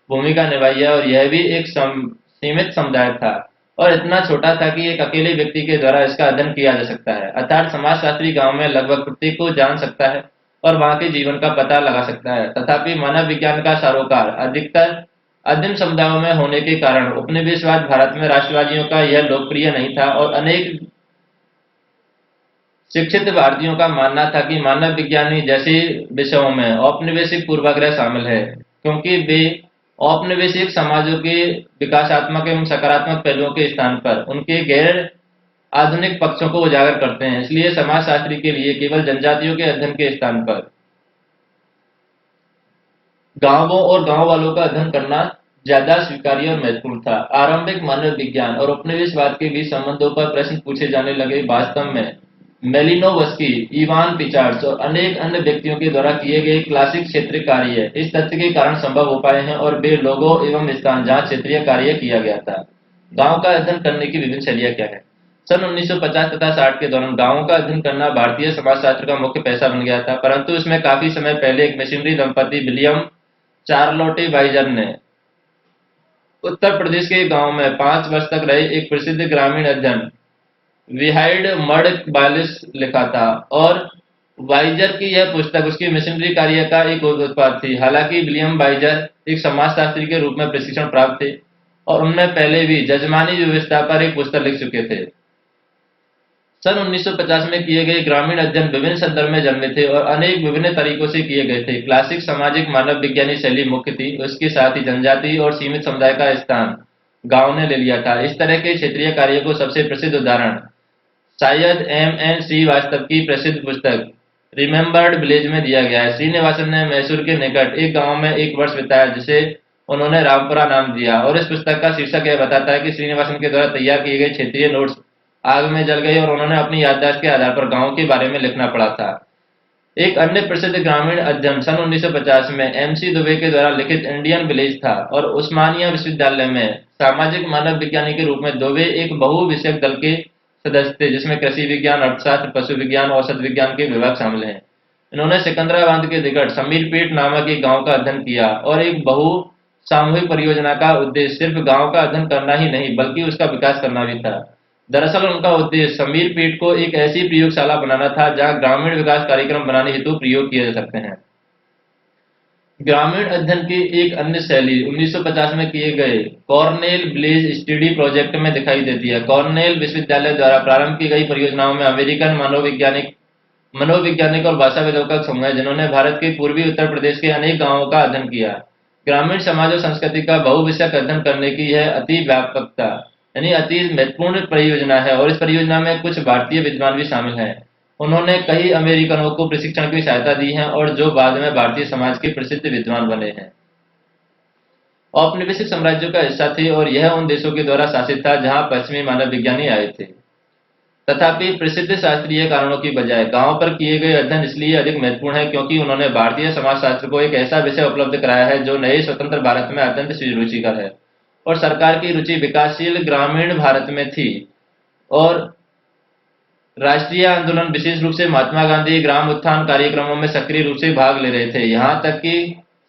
भूमिका निभाई है, और यह भी एक सीमित समुदाय था और इतना छोटा था कि एक अकेले व्यक्ति के द्वारा इसका अध्ययन किया जा सकता है। अर्थात समाजशास्त्री गांव में लगभग प्रत्येक को जान सकता है और वहां के जीवन का पता लगा सकता है। तथापि मानव विज्ञान का सरोकार अधिकतर अध्ययन समुदायों में होने के कारण उपनिवेशवाद भारत में राष्ट्रवादियों का यह लोकप्रिय नहीं था और अनेक शिक्षित भारतीयों का मानना था कि मानव विज्ञानी जैसे विषयों में औपनिवेशिक पूर्वाग्रह शामिल है, क्योंकि वे औपनिवेशिक समाजों के विकासात्मक एवं सकारात्मक पहलुओं के स्थान पर उनके गैर आधुनिक पक्षों को उजागर करते हैं। इसलिए समाजशास्त्री के लिए केवल जनजातियों के अध्ययन के स्थान पर गांवों और गांव वालों का अध्ययन करना ज्यादा स्वीकार्य और महत्वपूर्ण था। आरंभिक मानव विज्ञान और उपनिवेशवाद के बीच संबंधों पर प्रश्न पूछे जाने लगे। वास्तव में मेलिनोवस्की, इवान पिचार्ड्स और अनेक अन्य व्यक्तियों के द्वारा किए गए क्लासिक क्षेत्रीय कार्य इस तथ्य के कारण संभव हो पाए हैं और वे लोगों एवं स्थान जहां क्षेत्रीय कार्य किया गया था। गांव का अध्ययन करने की विभिन्न शैलियां क्या है? सन 1950 तथा 60 के दौरान गांवों का अध्ययन करना भारतीय समाजशास्त्र का मुख्य पेशा बन गया था, परंतु इसमें काफी समय पहले एक मिशनरी दंपति विलियम चार्लोटे वाइजर ने उत्तर प्रदेश के गांव में 5 वर्ष तक रहे एक प्रसिद्ध ग्रामीण अध्ययन विहाइड मड बालिस लिखा था और वाइजर की यह पुस्तक उसके मिशनरी कार्य का एक उत्पाद थी। हालांकि विलियम वाइजर एक समाजशास्त्री के रूप में प्रशिक्षण प्राप्त थे और उनमें पहले भी जजमानी व्यवस्था पर एक पुस्तक लिख चुके थे। सन 1950 में किए गए ग्रामीण अध्ययन विभिन्न संदर्भ में जन्मे थे और अनेक विभिन्न तरीकों से किए गए थे। क्लासिक सामाजिक मानव विज्ञानी शैली मुख्य थी, उसके साथ ही जनजाति और सीमित समुदाय का स्थान गांव ने ले लिया था। इस तरह के क्षेत्रीय कार्य को सबसे प्रसिद्ध उदाहरण शायद एम.एन. श्रीवास्तव की प्रसिद्ध पुस्तक रिमेम्बर्ड विलेज में दिया गया है। श्रीनिवासन ने मैसूर के निकट एक गांव में 1 वर्ष बिताया जिसे उन्होंने रामपुरा नाम दिया और इस पुस्तक का शीर्षक यह बताता है कि श्रीनिवासन के द्वारा तैयार किए गए क्षेत्रीय नोट्स आग में जल गए और उन्होंने अपनी याददाश्त के आधार पर गांव के बारे में लिखना पड़ा था। एक अन्य प्रसिद्ध ग्रामीण अध्ययन सन 1950 में एम.सी. दुबे के द्वारा लिखित इंडियन विलेज था और उस्मानिया विश्वविद्यालय में सामाजिक मानव विज्ञानी के रूप में दुबे एक बहु विषयक दल के सदस्य थे, जिसमें कृषि विज्ञान, अर्थशास्त्र, पशु विज्ञान, औषध विज्ञान के विभाग शामिल हैं। इन्होंने सिकंदराबाद के निकट समीरपेट नामक एक गांव का अध्ययन किया और एक बहु सामूहिक परियोजना का उद्देश्य सिर्फ गांव का अध्ययन करना ही नहीं बल्कि उसका विकास करना भी था। दरअसल उनका उद्देश्य समीरपेट को एक ऐसी प्रयोगशाला बनाना था जहां ग्रामीण विकास कार्यक्रम बनाने हेतु प्रयोग किए जा सकते हैं। ग्रामीण अध्ययन की एक अन्य शैली 1950 में किए गए कॉर्नेल विलेज स्टडी प्रोजेक्ट में दिखाई देती है। कॉर्नेल विश्वविद्यालय द्वारा प्रारंभ की गई परियोजनाओं में अमेरिकन मनोवैज्ञानिक और भाषाविदों का समूह है, जिन्होंने भारत के पूर्वी उत्तर प्रदेश के अनेक गांवों का अध्ययन किया। ग्रामीण समाज और संस्कृति का बहुविषयक अध्ययन करने की यह अति व्यापकता यानी अति महत्वपूर्ण परियोजना है और इस परियोजना में कुछ भारतीय विद्वान भी शामिल हैं। उन्होंने कई अमेरिकनों को प्रशिक्षण की सहायता दी है और जो बाद में भारतीय समाज के प्रसिद्ध विद्वान बने हैं। औपनिवेशिक साम्राज्यों का हिस्सा थे और यह उन देशों के द्वारा शासित था जहां पश्चिमी मानव विज्ञानी आए थे। तथापि प्रसिद्ध शास्त्रीय कारणों की बजाय गांव पर किए गए अध्ययन इसलिए अधिक महत्वपूर्ण है क्योंकि उन्होंने भारतीय समाजशास्त्र को एक ऐसा विषय उपलब्ध कराया है जो नए स्वतंत्र भारत में अत्यंत रुचिकर है और सरकार की रुचि विकासशील ग्रामीण भारत में थी और राष्ट्रीय आंदोलन विशेष रूप से महात्मा गांधी ग्राम उत्थान कार्यक्रमों में सक्रिय रूप से भाग ले रहे थे। यहाँ तक कि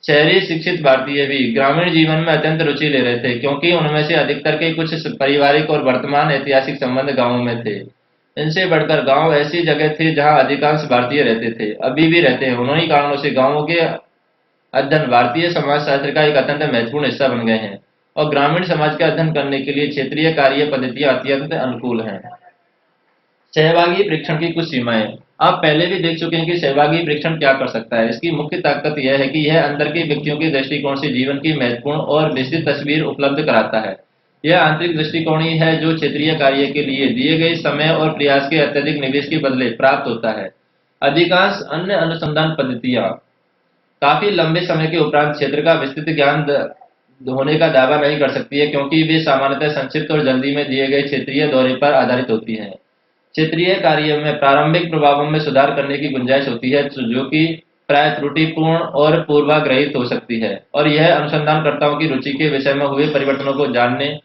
शहरी शिक्षित भारतीय भी ग्रामीण जीवन में अत्यंत रुचि ले रहे थे क्योंकि उनमें से अधिकतर के कुछ पारिवारिक और वर्तमान ऐतिहासिक संबंध गांवों में थे। इनसे बढ़कर गांव ऐसी जगह थे जहां अधिकांश भारतीय रहते थे, अभी भी रहते हैं। उन्हीं कारणों से गांवों के अध्ययन भारतीय समाजशास्त्र का एक अत्यंत महत्वपूर्ण हिस्सा बन गए हैं और ग्रामीण समाज का अध्ययन करने के लिए क्षेत्रीय कार्य पद्धतियां अत्यंत अनुकूल हैं। सहभागी परीक्षण की कुछ सीमाएं। आप पहले भी देख चुके हैं कि सहभागी परीक्षण क्या कर सकता है। इसकी मुख्य ताकत यह है कि यह अंदर के व्यक्तियों के दृष्टिकोण से जीवन की महत्वपूर्ण और विस्तृत तस्वीर उपलब्ध कराता है। यह आंतरिक दृष्टिकोण ही है जो क्षेत्रीय कार्य के लिए दिए गए समय और प्रयास के अत्यधिक निवेश के बदले प्राप्त होता है। अधिकांश अन्य अनुसंधान पद्धतियां काफी लंबे समय के उपरांत क्षेत्र का विस्तृत ज्ञान होने का दावा नहीं कर सकती है, क्योंकि वे सामान्यतः संक्षिप्त और जल्दी में दिए गए क्षेत्रीय दौरे पर आधारित होती हैं। क्षेत्रीय कार्य में प्रारंभिक प्रभावों में सुधार करने की गुंजाइश होती है, जो कि प्राय त्रुटिपूर्ण और पूर्वाग्रहित हो सकती है, और यह अनुसंधानकर्ताओं की रुचि के विषय में हुए परिवर्तनों को जानने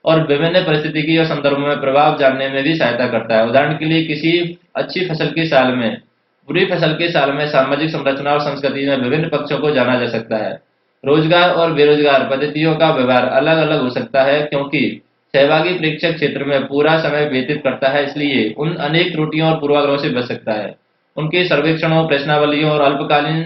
और विभिन्न परिस्थितिकी और संदर्भों में प्रभाव जानने में भी सहायता करता है। उदाहरण के लिए, किसी अच्छी फसल के साल में बुरी फसल के साल में सामाजिक संरचना और संस्कृति में विभिन्न पक्षों को जाना जा सकता है। रोजगार और बेरोजगार पद्धतियों का व्यवहार अलग अलग हो सकता है, क्योंकि सहभागी प्रेक्षक क्षेत्र में पूरा समय व्यतीत करता है, इसलिए उन अनेक त्रुटियों और पूर्वाग्रहों से बच सकता है। उनके सर्वेक्षणों, प्रश्नावलियों और अल्पकालीन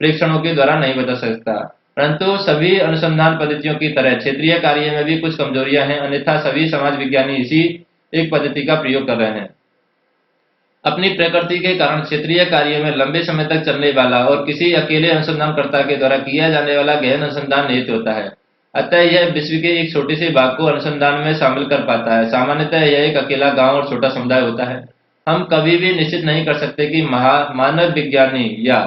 प्रेक्षणों के द्वारा नहीं बदल सकता। परंतु सभी अनुसंधान पद्धतियों की तरह क्षेत्रीय कार्य में भी कुछ कमजोरियां हैं, अन्यथा सभी समाज विज्ञानी इसी एक पद्धति का प्रयोग कर रहे हैं। अपनी प्रकृति के कारण क्षेत्रीय कार्य में लंबे समय तक चलने वाला और किसी अकेले अनुसंधानकर्ता के द्वारा किया जाने वाला गहन अनुसंधान निहित होता है। अतः यह विश्व के एक छोटे से भाग को अनुसंधान में शामिल कर पाता है। सामान्यतः यह एक अकेला गांव और छोटा समुदाय होता है। हम कभी भी निश्चित नहीं कर सकते कि मानव विज्ञानी या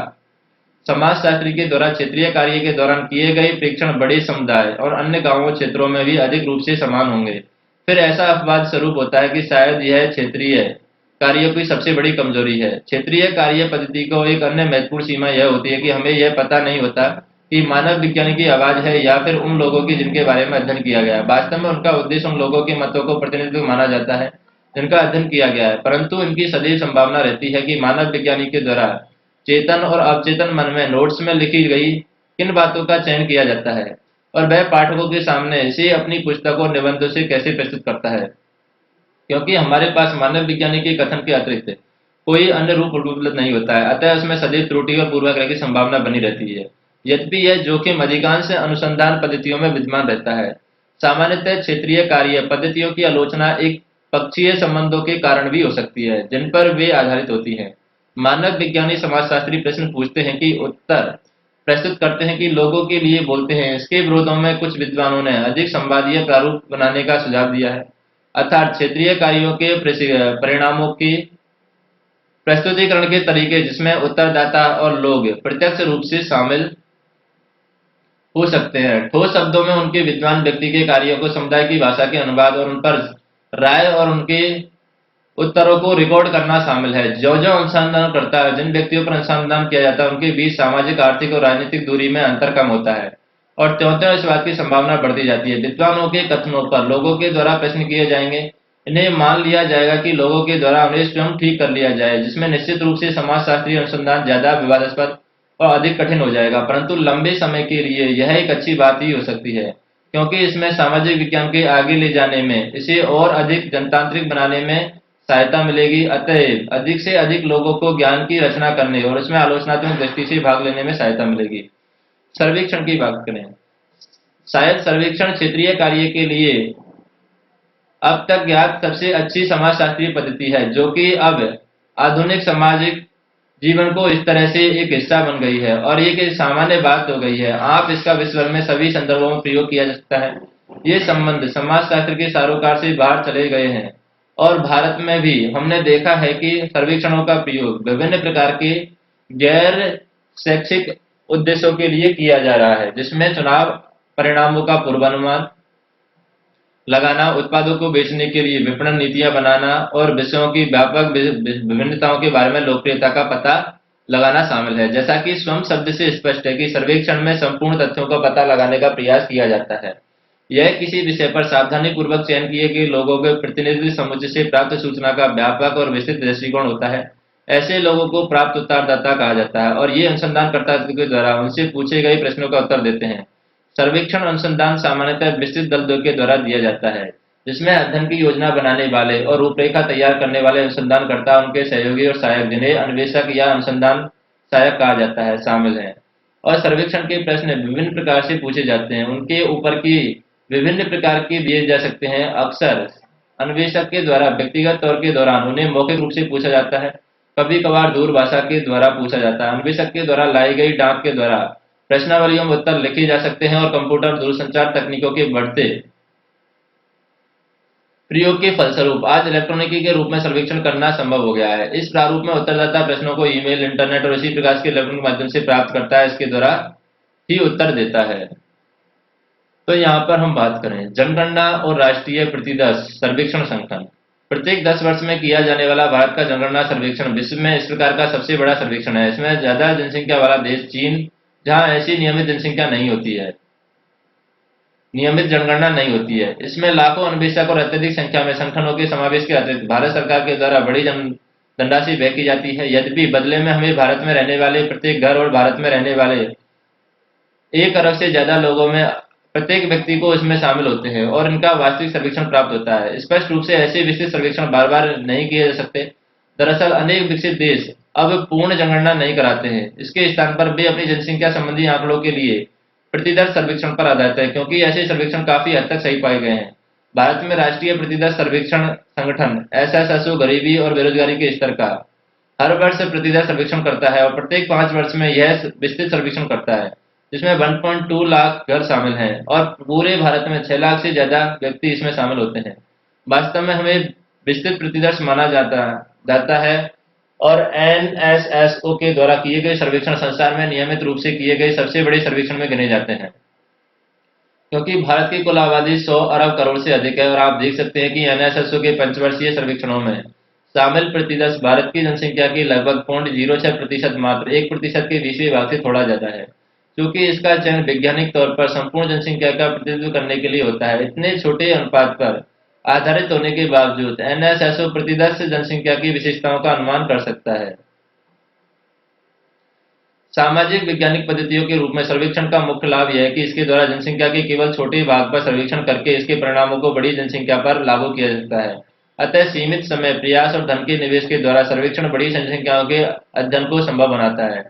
समाजशास्त्री के द्वारा क्षेत्रीय कार्य के दौरान किए गए प्रेक्षण बड़े समुदाय और अन्य गांवों क्षेत्रों में भी अधिक रूप से समान होंगे। फिर ऐसा अपवाद स्वरूप होता है कि शायद यह क्षेत्रीय कार्य की सबसे बड़ी कमजोरी है। क्षेत्रीय कार्य पद्धति को एक अन्य महत्वपूर्ण सीमा यह होती है कि हमें यह पता नहीं होता कि मानव विज्ञानी की आवाज है या फिर उन लोगों की जिनके बारे में अध्ययन किया गया है। वास्तव में उनका उद्देश्य उन लोगों के मतों को प्रतिनिधित्व माना जाता है जिनका अध्ययन किया गया है, परंतु इनकी सदैव संभावना रहती है कि मानव विज्ञानी के द्वारा चेतन और अवचेतन मन में नोट्स में लिखी गई किन बातों का चयन किया जाता है और वह पाठकों के सामने इसे अपनी पुस्तकों और निबंधों से कैसे प्रस्तुत करता है, क्योंकि हमारे पास मानव विज्ञानी के कथन के अतिरिक्त कोई अन्य रूप उपलब्ध नहीं होता है। अतः उसमें सदैव त्रुटि और पूर्वाग्रह की संभावना बनी रहती है। यद्यपि यह जोखिम अधिकांश अनुसंधान पद्धतियों में विद्यमान रहता है। सामान्यतः क्षेत्रीय कार्य पद्धतियों की आलोचना एक पक्षीय संबंधों के कारण भी हो सकती है जिन पर वे आधारित होती हैं। मानव विज्ञानी समाजशास्त्री प्रश्न पूछते हैं कि उत्तर प्रस्तुत करते हैं कि लोगों के लिए बोलते हैं। इसके विरोधों में कुछ विद्वानों ने अधिक संवादीय प्रारूप बनाने का सुझाव दिया है, अर्थात क्षेत्रीय कार्यों के परिणामों की प्रस्तुतिकरण के तरीके जिसमें उत्तरदाता और लोग प्रत्यक्ष रूप से शामिल हो सकते हैं। ठोस शब्दों में उनके विद्वान व्यक्ति के कार्यों को समुदाय की भाषा के अनुवाद और उन पर राय और उनके उत्तरों को रिकॉर्ड करना शामिल है। जो जो अनुसंधान करता है, जिन व्यक्तियों पर अनुसंधान किया जाता है, उनके बीच सामाजिक, आर्थिक और राजनीतिक दूरी में अंतर कम होता है और त्यों-त्यों इस बात की संभावना बढ़ती जाती है। विद्वानों के कथनों पर लोगों के द्वारा प्रश्न किए जाएंगे। इन्हें मान लिया जाएगा कि लोगों के द्वारा उन्हें स्वयं ठीक कर लिया जाए, जिसमें निश्चित रूप से समाजशास्त्री अनुसंधान ज्यादा विवादास्पद और अधिक कठिन हो जाएगा, परंतु लंबे समय के लिए यह एक अच्छी बात ही हो सकती है, क्योंकि इसमें सामाजिक विज्ञान के आगे ले जाने में, इसे और अधिक जनतांत्रिक बनाने में सहायता मिलेगी। अतएव अधिक से अधिक लोगों को ज्ञान की रचना करने और इसमें आलोचनात्मक दृष्टि से भाग लेने में सहायता मिलेगी। सर्वेक्षण की बात करें, शायद सर्वेक्षण क्षेत्रीय कार्य के लिए अब तक ज्ञात सबसे अच्छी समाजशास्त्रीय पद्धति है, जो कि अब आधुनिक सामाजिक जीवन को इस तरह से एक हिस्सा बन गई है और ये एक सामान्य बात हो गई है। आप इसका विश्व भर में सभी संदर्भों में प्रयोग किया जा सकता है। ये संबंध समाजशास्त्र के सारोकार से बाहर चले गए हैं और भारत में भी हमने देखा है कि सर्वेक्षणों का प्रयोग विभिन्न प्रकार के गैर शैक्षिक उद्देश्यों के लिए किया जा रहा है, जिसमें चुनाव परिणामों का पूर्वानुमान लगाना, उत्पादों को बेचने के लिए विपणन नीतियां बनाना और विषयों की व्यापक विभिन्नताओं के बारे में लोकप्रियता का पता लगाना शामिल है। जैसा कि स्वयं शब्द से स्पष्ट है कि सर्वेक्षण में संपूर्ण तथ्यों का पता लगाने का प्रयास किया जाता है। यह किसी विषय पर सावधानी पूर्वक चयन किए गए लोगों के प्रतिनिधि समुच्चय से प्राप्त सूचना का व्यापक और विस्तृत दृष्टिकोण होता है। ऐसे लोगों को प्राप्त उत्तरदाता कहा जाता है और ये अनुसंधानकर्ता के द्वारा उनसे पूछे गए प्रश्नों का उत्तर देते हैं। सर्वेक्षण अनुसंधान सामान्यतः विस्तृत दल के द्वारा दिया जाता है, जिसमें अध्ययन की योजना बनाने वाले और रूपरेखा तैयार करने वाले अनुसंधानकर्ता, उनके सहयोगी और सहायक, जिन्हें अन्वेषक या अनुसंधान सहायक कहा जाता है, शामिल हैं। और सर्वेक्षण के प्रश्न विभिन्न प्रकार से पूछे जाते हैं। उनके ऊपर की विभिन्न प्रकार के दिए जा सकते हैं। अक्सर अन्वेषक के द्वारा व्यक्तिगत तौर के दौरान उन्हें मौखिक रूप से पूछा जाता है, कभी कभार दूरभाषा के द्वारा पूछा जाता है। अन्वेषक के द्वारा लाई गई डाक के द्वारा प्रश्नावलियों में उत्तर लिखे जा सकते हैं और कंप्यूटर दूरसंचार तकनीकों के बढ़ते प्रयोग के फलस्वरूप आज इलेक्ट्रॉनिकी के रूप में सर्वेक्षण करना संभव हो गया है। इस प्रारूप में उत्तरदाता प्रश्नों को ईमेल, इंटरनेट और इसी प्रकार के इलेक्ट्रॉनिक माध्यम से प्राप्त करता है, इसके द्वारा ही उत्तर देता है। तो यहाँ पर हम बात करें जनगणना और राष्ट्रीय प्रतिदर्श सर्वेक्षण संगठन। प्रत्येक 10 वर्ष में किया जाने वाला भारत का जनगणना सर्वेक्षण विश्व में इस प्रकार का सबसे बड़ा सर्वेक्षण है। इसमें ज्यादा जनसंख्या वाला देश चीन, जहाँ ऐसी नियमित जनसंख्या नहीं होती है, नियमित जनगणना नहीं होती है। इसमें लाखों अन्वेषक और अत्यधिक संख्या में संगठनों के समावेश के अतिरिक्त भारत सरकार के द्वारा बड़ी धनराशि व्यय की जाती है। यद्यपि बदले में हमें भारत में रहने वाले प्रत्येक घर और भारत में रहने वाले 1 अरब से ज्यादा लोगों में प्रत्येक व्यक्ति को इसमें शामिल होते हैं और इनका वास्तविक सर्वेक्षण प्राप्त होता है। स्पष्ट रूप से ऐसे विस्तृत सर्वेक्षण बार बार नहीं किए जा सकते। दरअसल अनेक विकसित देश अब पूर्ण जनगणना नहीं कराते हैं। इसके स्थान पर वे अपनी जनसंख्या संबंधी आंकड़ों के लिए प्रतिदर्श सर्वेक्षण पर आधारित है, क्योंकि ऐसे सर्वेक्षण काफी हद तक सही पाए गए हैं। भारत में राष्ट्रीय प्रतिदर्श सर्वेक्षण संगठन SSSO गरीबी और बेरोजगारी के स्तर का हर वर्ष प्रतिदर्श सर्वेक्षण करता है और प्रत्येक 5 वर्ष में यह विस्तृत सर्वेक्षण करता है, जिसमें 1.2 लाख घर शामिल हैं और पूरे भारत में 6 लाख से ज्यादा व्यक्ति इसमें शामिल होते हैं। वास्तव में हमें विस्तृत प्रतिदर्श माना जाता है और NSSO के द्वारा किए गए सर्वेक्षण संसार में नियमित रूप से किए गए सबसे बड़े सर्वेक्षण में गिने जाते हैं, क्योंकि भारत की कुल आबादी 100 अरब करोड़ से अधिक है। और आप देख सकते हैं कि NSSO के पंचवर्षीय सर्वेक्षणों में शामिल प्रतिदर्श भारत की जनसंख्या की लगभग 0.06% मात्र 1% के 20वें भाग से थोड़ा ज्यादा है, क्योंकि इसका चयन वैज्ञानिक तौर पर संपूर्ण जनसंख्या का प्रतिनिधित्व करने के लिए होता है। इतने छोटे अनुपात पर आधारित होने के बावजूद NSSO प्रतिदर्श जनसंख्या की विशेषताओं का अनुमान कर सकता है। सामाजिक वैज्ञानिक पद्धतियों के रूप में सर्वेक्षण का मुख्य लाभ यह है कि इसके द्वारा जनसंख्या के केवल छोटे भाग पर सर्वेक्षण करके इसके परिणामों को बड़ी जनसंख्या पर लागू किया जा सकता है। अतः सीमित समय, प्रयास और धन के निवेश के द्वारा सर्वेक्षण बड़ी जनसंख्याओं के अध्ययन को संभव बनाता है।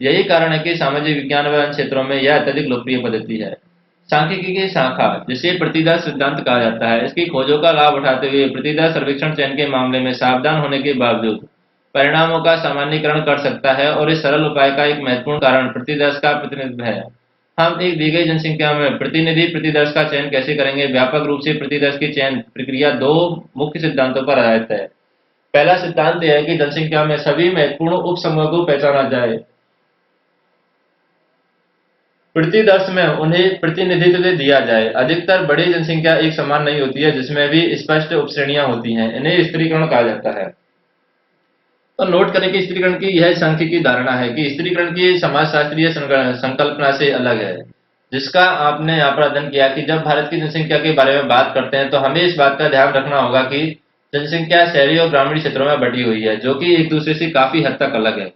यही कारण है कि सामाजिक विज्ञान व अन्य क्षेत्रों में यह अत्यधिक लोकप्रिय पद्धति है। सांख्यिकी की शाखा, जिसे प्रतिदर्श सिद्धांत कहा जाता है, इसकी खोजों का लाभ उठाते हुए प्रतिदर्श सर्वेक्षण चयन के मामले में सावधान होने के बावजूद परिणामों का सामान्यीकरण कर सकता है और इस सरल उपाय का एक महत्वपूर्ण कारण प्रतिदर्श का प्रतिनिधित्व है। हम एक दी गई जनसंख्या में प्रतिनिधि प्रतिदर्श का चयन कैसे करेंगे? व्यापक रूप से प्रतिदर्श की चयन प्रक्रिया 2 मुख्य सिद्धांतों पर आधारित है। पहला सिद्धांत यह है कि जनसंख्या में सभी महत्वपूर्ण उपसमूहों को पहचाना जाए। प्रतिदर्श में उन्हें प्रतिनिधित्व दिया जाए। अधिकतर बड़ी जनसंख्या एक समान नहीं होती है, जिसमें भी स्पष्ट उपश्रेणियां होती हैं। इन्हें स्त्रीकरण कहा जाता है। तो नोट करें कि स्त्रीकरण की यह सांख्यिकी धारणा है कि स्त्रीकरण की समाजशास्त्रीय संकल्पना से अलग है, जिसका आपने यहाँ पर अध्ययन किया कि जब भारत की जनसंख्या के बारे में बात करते हैं तो हमें इस बात का ध्यान रखना होगा कि जनसंख्या शहरी और ग्रामीण क्षेत्रों में बटी हुई है, जो कि एक दूसरे से काफी हद तक अलग है।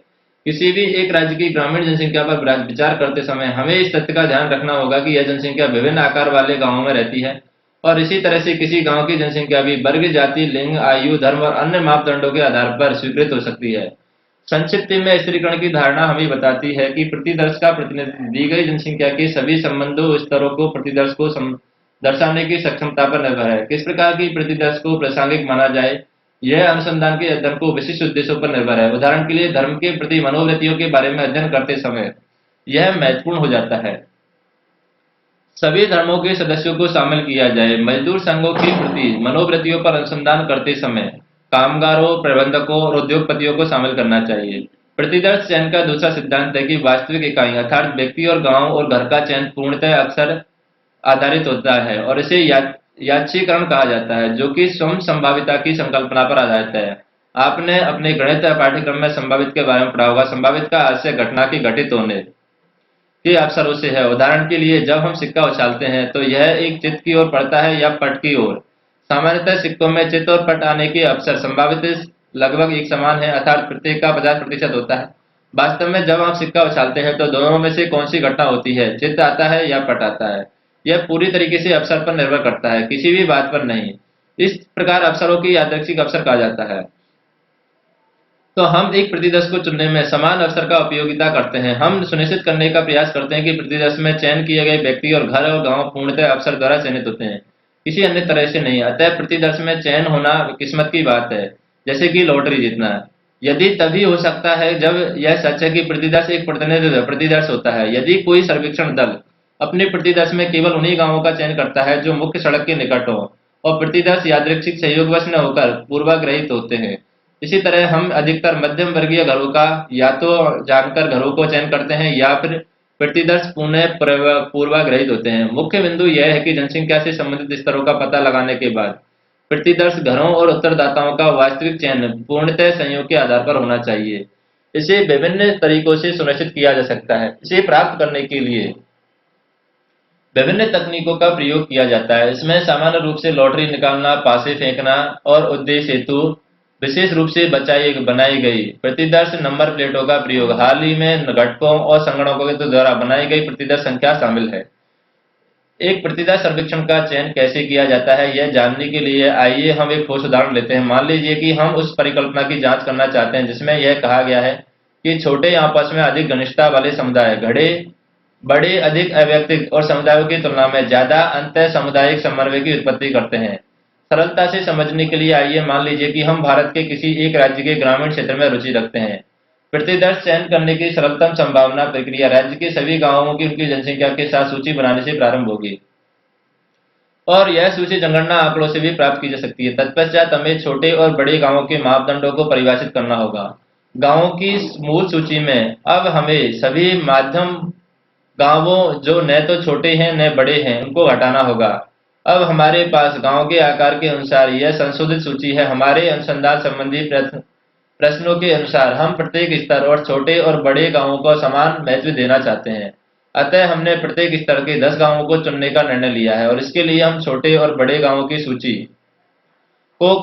किसी भी एक राज्य की ग्रामीण जनसंख्या पर विचार करते समय हमें इस तथ्य का ध्यान रखना होगा कि यह जनसंख्या विभिन्न आकार वाले गांवों में रहती है और इसी तरह से किसी गांव की जनसंख्या भी वर्ग, जाति, लिंग, आयु, धर्म और अन्य मापदंडों के आधार पर स्वीकृत हो सकती है। संक्षिप्त में स्त्रीकरण की धारणा हमें बताती है कि प्रतिदर्श का प्रतिनिधित्व दी गई जनसंख्या के सभी संबंधों स्तरों को प्रतिदर्श को दर्शाने की क्षमता पर निर्भर है। किस प्रकार की प्रतिदर्श को प्रासंगिक माना जाए, यह अनुसंधान के अध्ययन को विशिष्ट उद्देश्यों पर निर्भर है। उदाहरण के लिए धर्म के प्रति मनोवृत्तियों के बारे में अध्ययन करते समय यह महत्वपूर्ण हो जाता है। सभी धर्मों के सदस्यों को शामिल किया जाए। मजदूर संघों की प्रति मनोवृत्तियों पर अनुसंधान करते समय कामगारों, प्रबंधकों और उद्योगपतियों को शामिल करना चाहिए। प्रतिदर्श चयन का दूसरा सिद्धांत है कि वास्तविक इकाई अर्थात व्यक्ति और गांव और घर का चयन पूर्णतः अक्सर आधारित होता है और इसे यादृच्छिकरण कहा जाता है, जो कि स्वयं संभाविता की संकल्पना पर आधारित है। आपने अपने गणित पाठ्यक्रम में संभावित के बारे में पढ़ा होगा। संभावित का आशय घटना के घटित होने के अवसरों से है। उदाहरण के लिए जब हम सिक्का उछालते हैं तो यह एक चित्त की ओर पड़ता है या पट की ओर। सामान्यतः सिक्कों में चित्त और पट आने के अवसर संभावित लगभग एक समान है, अर्थात प्रत्येक का 50% होता है। वास्तव में जब आप सिक्का उछालते हैं तो दोनों में से कौन सी घटना होती है, चित्त आता है या पट आता है? यह पूरी तरीके से अवसर पर निर्भर करता है, किसी भी बात पर नहीं। इस प्रकार अवसरों की यादृच्छिक अवसर कहा जाता है। तो हम एक प्रतिदर्श को चुनने में समान अवसर का उपयोगिता करते हैं। हम सुनिश्चित करने का प्रयास करते हैं कि प्रतिदर्श में चयन किए गए व्यक्ति और घर और गांव पूर्णतः अवसर द्वारा चयनित होते हैं, किसी अन्य तरह से नहीं। अतः प्रतिदर्श में चयन होना किस्मत की बात है, जैसे कि लॉटरी जीतना। यदि तभी हो सकता है जब यह सच है कि प्रतिदर्श एक प्रतिनिधित्व प्रतिदर्श होता है। यदि कोई सर्वेक्षण दल अपने प्रतिदर्श में केवल उन्हीं गांवों का चयन करता है जो मुख्य सड़क के निकट हो और प्रतिदर्श यादृच्छिक संयोगवश न होकर पूर्वाग्रहित होते हैं। इसी तरह हम अधिकतर मध्यम वर्गीय घरों का या तो जानकर घरों को चयन करते हैं या फिर प्रतिदर्श पुनः पूर्वाग्रहित होते हैं। मुख्य बिंदु यह है कि जनसंख्या से संबंधित स्तरों का पता लगाने के बाद प्रतिदर्श घरों और उत्तरदाताओं का वास्तविक चयन पूर्णतः संयोग के आधार पर होना चाहिए। इसे विभिन्न तरीकों से सुनिश्चित किया जा सकता है। इसे प्राप्त करने के लिए विभिन्न तकनीकों का प्रयोग किया जाता है। इसमें सामान्य रूप से लॉटरी निकालना, पासे फेंकना और उद्देश्य हेतु विशेष रूप से बनाई गई प्रतिदर्श नंबर प्लेटों का प्रयोग, हाल ही में घटकों और संगणकों के द्वारा बनाई गई प्रतिदर्श संख्या शामिल है। एक प्रतिदर्श सर्वेक्षण का चयन कैसे किया जाता है, यह जानने के लिए आइए हम एक ठोस उदाहरण लेते हैं। मान लीजिए कि हम उस परिकल्पना की जांच करना चाहते हैं जिसमें यह कहा गया है कि छोटे आपस में अधिक घनिष्ठता वाले समुदाय बड़े अधिक अव्यक्तिक और समुदायों की तुलना में ज्यादा अंतर सामुदायिक समन्वय की उत्पत्ति करते हैं। सरलता से समझने के लिए आइए मान लीजिए कि हम भारत के किसी एक राज्य के ग्रामीण क्षेत्र में रुचि रखते हैं। प्रतिदर्श चयन करने की सरलतम संभावना प्रक्रिया राज्य के सभी गांवों की उनकी जनसंख्या के साथ सूची बनाने से प्रारंभ होगी और यह सूची जनगणना आंकड़ों से भी प्राप्त की जा सकती है। तत्पश्चात हमें छोटे और बड़े गांवों के मापदंडों को परिभाषित करना होगा। गांवों की मूल सूची में अब हमें सभी माध्यम गांवों जो न तो छोटे हैं न बड़े हैं उनको हटाना होगा। अब हमारे पास गांव के आकार के अनुसार यह संशोधित सूची है। हमारे अनुसंधान संबंधी प्रश्नों के अनुसार हम प्रत्येक स्तर और छोटे और बड़े गांवों को समान महत्व देना चाहते हैं। अतः हमने प्रत्येक स्तर के 10 गांवों को चुनने का निर्णय लिया है और इसके लिए हम छोटे और बड़े गांवों की सूची को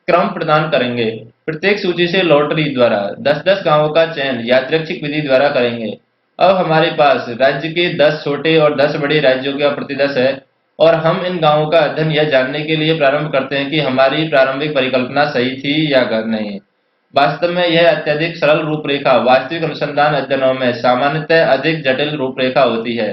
क्रम प्रदान करेंगे। प्रत्येक सूची से लॉटरी द्वारा 10-10 गांवों का चयन यादृच्छिक विधि द्वारा करेंगे। अब हमारे पास राज्य के 10 छोटे और 10 बड़े राज्यों का प्रतिदर्श है और हम इन गांवों का अध्ययन यह जानने के लिए प्रारंभ करते हैं कि हमारी प्रारंभिक परिकल्पना सही थी या नहीं। वास्तव में यह अत्यधिक सरल रूपरेखा वास्तविक अनुसंधान अध्ययनों में सामान्यतः अधिक जटिल रूपरेखा होती है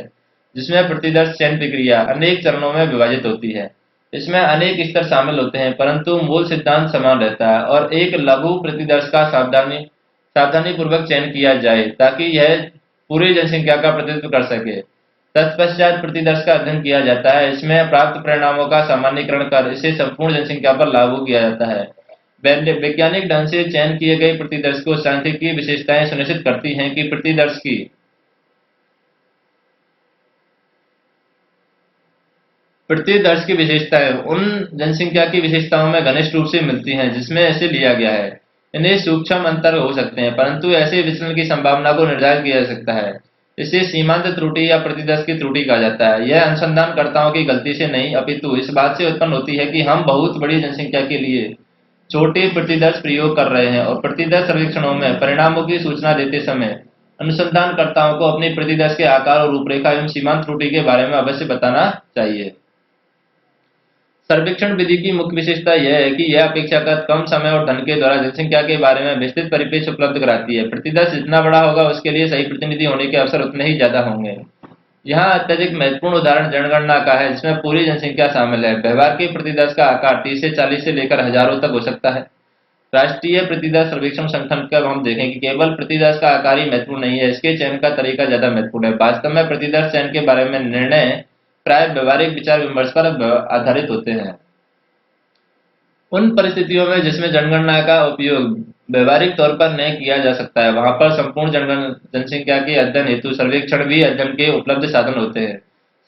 जिसमें प्रतिदर्श चयन प्रक्रिया अनेक चरणों में विभाजित होती है। इसमें अनेक स्तर शामिल होते हैं परंतु मूल सिद्धांत समान रहता है और एक लघु प्रतिदर्श का सावधानीपूर्वक चयन किया जाए ताकि यह पूरी जनसंख्या का प्रतिनिधित्व कर सके। तत्पश्चात प्रतिदर्श का अध्ययन किया जाता है। इसमें प्राप्त परिणामों का सामान्यीकरण कर इसे संपूर्ण जनसंख्या पर लागू किया जाता है। वैज्ञानिक ढंग से चयन किए गए प्रतिदर्श को सांख्यिकीय विशेषताएं सुनिश्चित करती हैं कि प्रतिदर्श की विशेषताएं उन जनसंख्या की विशेषताओं में घनिष्ठ रूप से मिलती हैं जिसमें ऐसे लिया गया है। इन्हें सूक्ष्म अंतर हो सकते हैं परंतु ऐसे विचलन की संभावना को निर्धारित किया जा सकता है। इसे सीमांत त्रुटि या प्रतिदर्श की त्रुटि कहा जाता है। यह अनुसंधानकर्ताओं की गलती से नहीं अपितु इस बात से उत्पन्न होती है कि हम बहुत बड़ी जनसंख्या के लिए छोटे प्रतिदर्श प्रयोग कर रहे हैं और प्रतिदर्श सर्वेक्षणों में परिणामों की सूचना देते समय अनुसंधानकर्ताओं को अपनी प्रतिदर्श के आकार और रूपरेखा एवं सीमांत त्रुटि के बारे में अवश्य बताना चाहिए। सर्वेक्षण विधि की मुख्य विशेषता यह है कि यह अपेक्षाकृत कम समय और धन के द्वारा जनसंख्या के बारे में विस्तृत परिप्रेक्ष्य उपलब्ध कराती है। प्रतिदर्श जितना बड़ा होगा उसके लिए सही प्रतिनिधि होने के अवसर उतने ही ज्यादा होंगे। यहाँ अत्यधिक महत्वपूर्ण उदाहरण जनगणना का है जिसमें पूरी जनसंख्या शामिल है। व्यवहार के प्रतिदर्श का आकार 30 से 40 से लेकर हजारों तक हो सकता है। राष्ट्रीय प्रतिदर्श सर्वेक्षण संगठन का हम देखें कि केवल प्रतिदर्श का आकार ही महत्वपूर्ण नहीं है, इसके चयन का तरीका ज्यादा महत्वपूर्ण है। वास्तव में प्रतिदर्श चयन के बारे में निर्णय प्राय व्यवहारिक विचार विमर्श पर आधारित होते हैं। उन परिस्थितियों में जिसमें जनगणना का उपयोग व्यवहारिक तौर पर न किया जा सकता है वहां पर संपूर्ण जनसंख्या के अध्ययन हेतु सर्वेक्षण भी अध्ययन के उपलब्ध साधन होते हैं।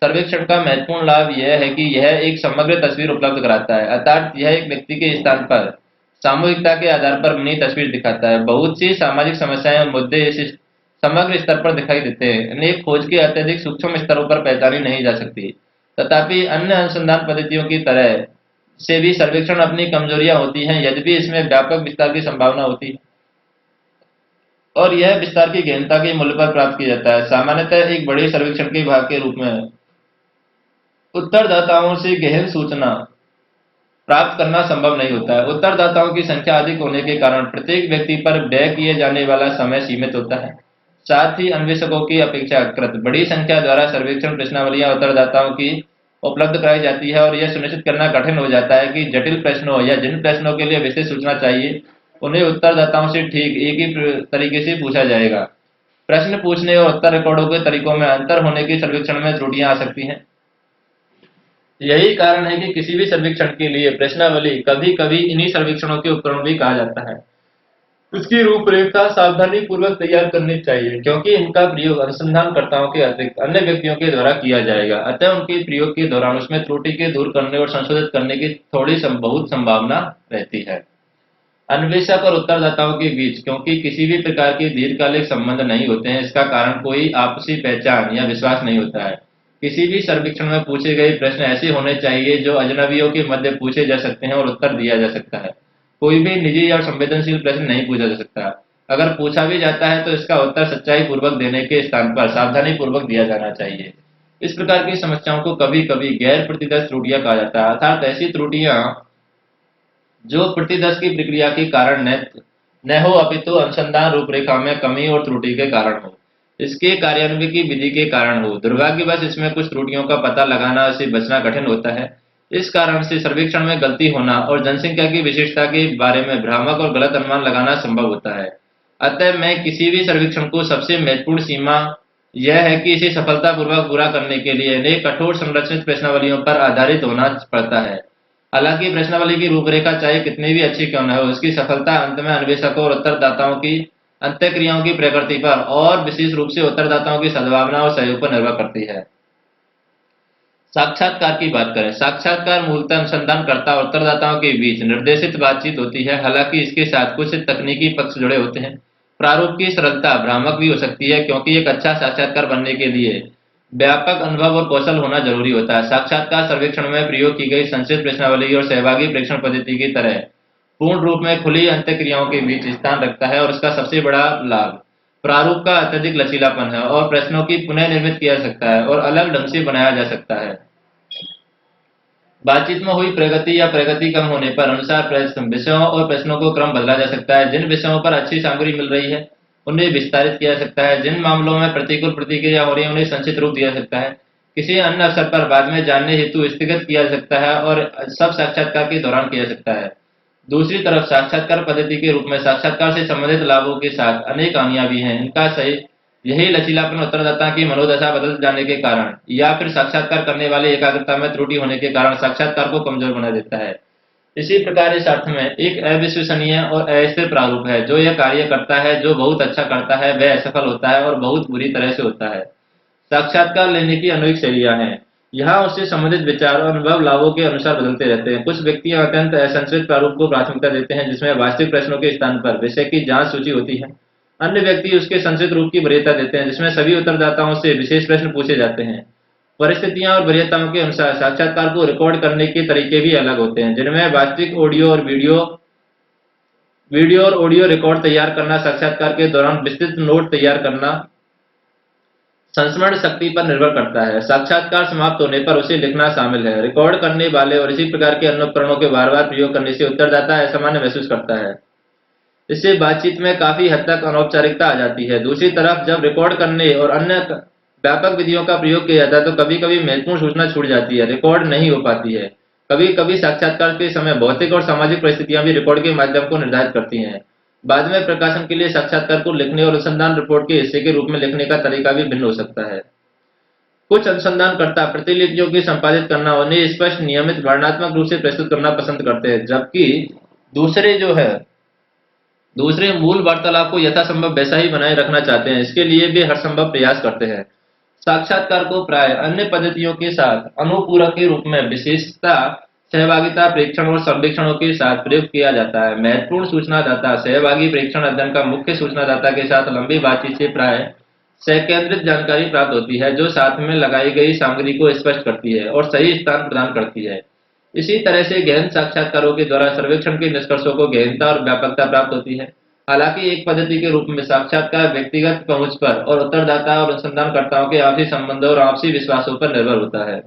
सर्वेक्षण का महत्वपूर्ण लाभ यह है कि यह एक समग्र तस्वीर उपलब्ध कराता है, अर्थात यह एक व्यक्ति के स्थान पर सामूहिकता के आधार पर बनी तस्वीर दिखाता है। बहुत सी सामाजिक समस्याएं और मुद्दे इस समग्र स्तर पर दिखाई देते हैं। इन्हें खोज के अत्यधिक सूक्ष्म स्तरों पर पहचानी नहीं जा सकती। तथापि अन्य अनुसंधान पद्धतियों की तरह से भी सर्वेक्षण अपनी कमजोरियां होती हैं, यद्यपि इसमें व्यापक विस्तार की संभावना होती है और यह विस्तार की गहनता के मूल्य पर प्राप्त किया जाता है। सामान्यतः एक बड़े सर्वेक्षण के भाग के रूप में उत्तरदाताओं से गहन सूचना प्राप्त करना संभव नहीं होता है। उत्तरदाताओं की संख्या अधिक होने के कारण प्रत्येक व्यक्ति पर व्यय किए जाने वाला समय सीमित होता है। साथ ही अन्वेषकों की अपेक्षाकृत बड़ी संख्या द्वारा सर्वेक्षण प्रश्नावलियां उत्तरदाताओं की उपलब्ध कराई जाती है और यह सुनिश्चित करना कठिन हो जाता है कि जटिल प्रश्नों या जिन प्रश्नों के लिए विशेष सूचना चाहिए उन्हें उत्तरदाताओं से ठीक एक ही तरीके से पूछा जाएगा। प्रश्न पूछने और उत्तर रिकॉर्डों के तरीकों में अंतर होने की सर्वेक्षण में त्रुटियां आ सकती हैं। यही कारण है कि किसी भी सर्वेक्षण के लिए प्रश्नावली कभी कभी इन्हीं सर्वेक्षणों के उपकरण भी कहा जाता है। उसकी रूपरेखा सावधानी पूर्वक तैयार करनी चाहिए क्योंकि इनका प्रयोग अनुसंधानकर्ताओं के अतिरिक्त अन्य व्यक्तियों के द्वारा किया जाएगा। अतः उनके प्रयोग के दौरान उसमें त्रुटि के दूर करने और संशोधित करने की बहुत संभावना रहती है। अन्वेषक और उत्तरदाताओं के बीच क्योंकि किसी भी प्रकार के दीर्घकालिक संबंध नहीं होते हैं, इसका कारण कोई आपसी पहचान या विश्वास नहीं होता है। किसी भी सर्वेक्षण में पूछे गए प्रश्न ऐसे होने चाहिए जो अजनबियों के मध्य पूछे जा सकते हैं और उत्तर दिया जा सकता है। कोई भी निजी या संवेदनशील प्रश्न नहीं पूछा जा सकता। अगर पूछा भी जाता है तो इसका उत्तर सच्चाई पूर्वक देने के स्थान पर सावधानी पूर्वक दिया जाना चाहिए। इस प्रकार की समस्याओं को कभी कभी गैर प्रतिदर्श त्रुटियां कहा जाता है, अर्थात ऐसी त्रुटियां जो प्रतिदर्श की प्रक्रिया के कारण न हो अपितु अनुसंधान रूपरेखा में कमी और त्रुटि के कारण हो, इसके कार्यान्वयन की विधि के कारण हो। दुर्भाग्यवश इसमें कुछ त्रुटियों का पता लगाना से बचना कठिन होता है। इस कारण से सर्वेक्षण में गलती होना और जनसंख्या की विशेषता के बारे में भ्रामक और गलत अनुमान लगाना संभव होता है। अतः मैं किसी भी सर्वेक्षण को सबसे महत्वपूर्ण सीमा यह है कि इसे सफलतापूर्वक पूरा करने के लिए अनेक कठोर संरचित प्रश्नावलियों पर आधारित होना पड़ता है। हालांकि प्रश्नावली की रूपरेखा चाहे कितनी भी अच्छी क्यों न हो, उसकी सफलता अंत में अन्वेषकों और उत्तरदाताओं की अंत्यक्रियाओं की प्रकृति पर और विशेष रूप से उत्तरदाताओं की सद्भावना और सहयोग पर निर्भर करती है। साक्षात्कार की बात करें। साक्षात्कार मूलतः अनुसंधानकर्ता और उत्तरदाताओं के बीच निर्देशित बातचीत होती है। हालांकि इसके साथ कुछ तकनीकी पक्ष जुड़े होते हैं। प्रारूप की सरलता भ्रामक भी हो सकती है क्योंकि एक अच्छा साक्षात्कार बनने के लिए व्यापक अनुभव और कौशल होना जरूरी होता है। साक्षात्कार सर्वेक्षण में प्रयोग की गई संक्षिप्त प्रश्नावली और सहभागी प्रेक्षण पद्धति की तरह पूर्ण रूप में खुली अंतःक्रियाओं के बीच स्थान रखता है और इसका सबसे बड़ा लाभ प्रारूप का अत्यधिक लचीलापन है और प्रश्नों की पुनः निर्मित किया जा सकता है और अलग ढंग से बनाया जा सकता है। बातचीत में हुई प्रगति या प्रगति कम होने पर अनुसार विषयों और प्रश्नों को क्रम बदला जा सकता है। जिन विषयों पर अच्छी सामग्री मिल रही है उन्हें विस्तारित किया जा सकता है। जिन मामलों में प्रतिकूल प्रतिक्रिया हो रही है उन्हें संक्षिप्त रूप दिया जा सकता है। किसी अन्य अवसर पर बाद में जानने हेतु स्थगित किया जा सकता है और सब साक्षात्कार के दौरान किया जा सकता है। दूसरी तरफ साक्षात्कार पद्धति के रूप में साक्षात्कार से संबंधित लाभों के साथ अनेक खामियां भी हैं। इनका सही यही लचीलापन उत्तरदाता की मनोदशा बदल जाने के कारण या फिर साक्षात्कार करने वाले एकाग्रता में त्रुटि होने के कारण साक्षात्कार को कमजोर बना देता है। इसी प्रकार इस अर्थ में एक अविश्वसनीय और अस्थिर प्रारूप है। जो यह कार्य करता है, जो बहुत अच्छा करता है, वह असफल होता है और बहुत बुरी तरह से होता है। साक्षात्कार लेने की अनेक शैलियां हैं। यहाँ उससे संबंधित विचार और अनुभव लाभों के अनुसार बदलते रहते हैं। कुछ व्यक्ति अत्यंत असंरचित प्रारूप को प्राथमिकता देते हैं जिसमें वास्तविक प्रश्नों के स्थान पर विषय की जांच सूची होती है। अन्य व्यक्ति उसके संक्षिप्त रूप की वरीयता देते हैं जिसमें सभी उत्तरदाताओं से विशेष प्रश्न पूछे जाते हैं। परिस्थितियां और वरीयताओं के अनुसार साक्षात्कार को रिकॉर्ड करने के तरीके भी अलग होते हैं जिनमें वास्तविक वीडियो और ऑडियो रिकॉर्ड तैयार करना, साक्षात्कार के दौरान विस्तृत नोट तैयार करना संस्मरण शक्ति पर निर्भर करता है। साक्षात्कार समाप्त होने पर उसे लिखना शामिल है। रिकॉर्ड करने वाले और इसी प्रकार के अन्य उपकरणों के बार बार प्रयोग करने से उत्तरदाता असामान्य महसूस करता है। इससे बातचीत में काफी हद तक अनौपचारिकता आ जाती है। दूसरी तरफ जब रिकॉर्ड करने और अन्य व्यापक विधियों का प्रयोग किया जाता है तो कभी कभी महत्वपूर्ण सूचना छूट जाती है, रिकॉर्ड नहीं हो पाती है। कभी कभी साक्षात्कार के समय भौतिक और सामाजिक परिस्थितियां भी रिकॉर्ड के माध्यम को निर्धारित करती हैं। बाद में प्रकाशन के लिए साक्षात्कार को लिखने और अनुसंधान रिपोर्ट के हिस्से के रूप में लिखने का तरीका भी भिन्न हो सकता है। कुछ अनुसंधानकर्ता प्रतिलिपियों की संपादित करना उन्हें स्पष्ट, नियमित, वर्णनात्मक रूप से प्रस्तुत करना पसंद करते हैं, जबकि दूसरे मूल वार्तालाप को यथासंभव वैसा ही बनाए रखना चाहते हैं। इसके लिए वे हर संभव प्रयास करते हैं। साक्षात्कार को प्राय अन्य पद्धतियों के साथ अनुपूरक के रूप में विशेषता सहभागिता प्रेक्षण और सर्वेक्षणों के साथ प्रयोग किया जाता है। महत्वपूर्ण सूचनादाता सहभागी प्रेक्षण अध्ययन का मुख्य सूचनादाता के साथ लंबी बातचीत से प्राय सकेंद्रित जानकारी प्राप्त होती है जो साथ में लगाई गई सामग्री को स्पष्ट करती है और सही स्थान प्रदान करती है। इसी तरह से गहन साक्षात्कारों के द्वारा सर्वेक्षण के निष्कर्षों को गहनता और व्यापकता प्राप्त होती है। हालांकि एक पद्धति के रूप में साक्षात्कार व्यक्तिगत पहुंच पर और उत्तरदाता और अनुसंधानकर्ताओं के आपसी संबंधों और आपसी विश्वासों पर निर्भर होता है।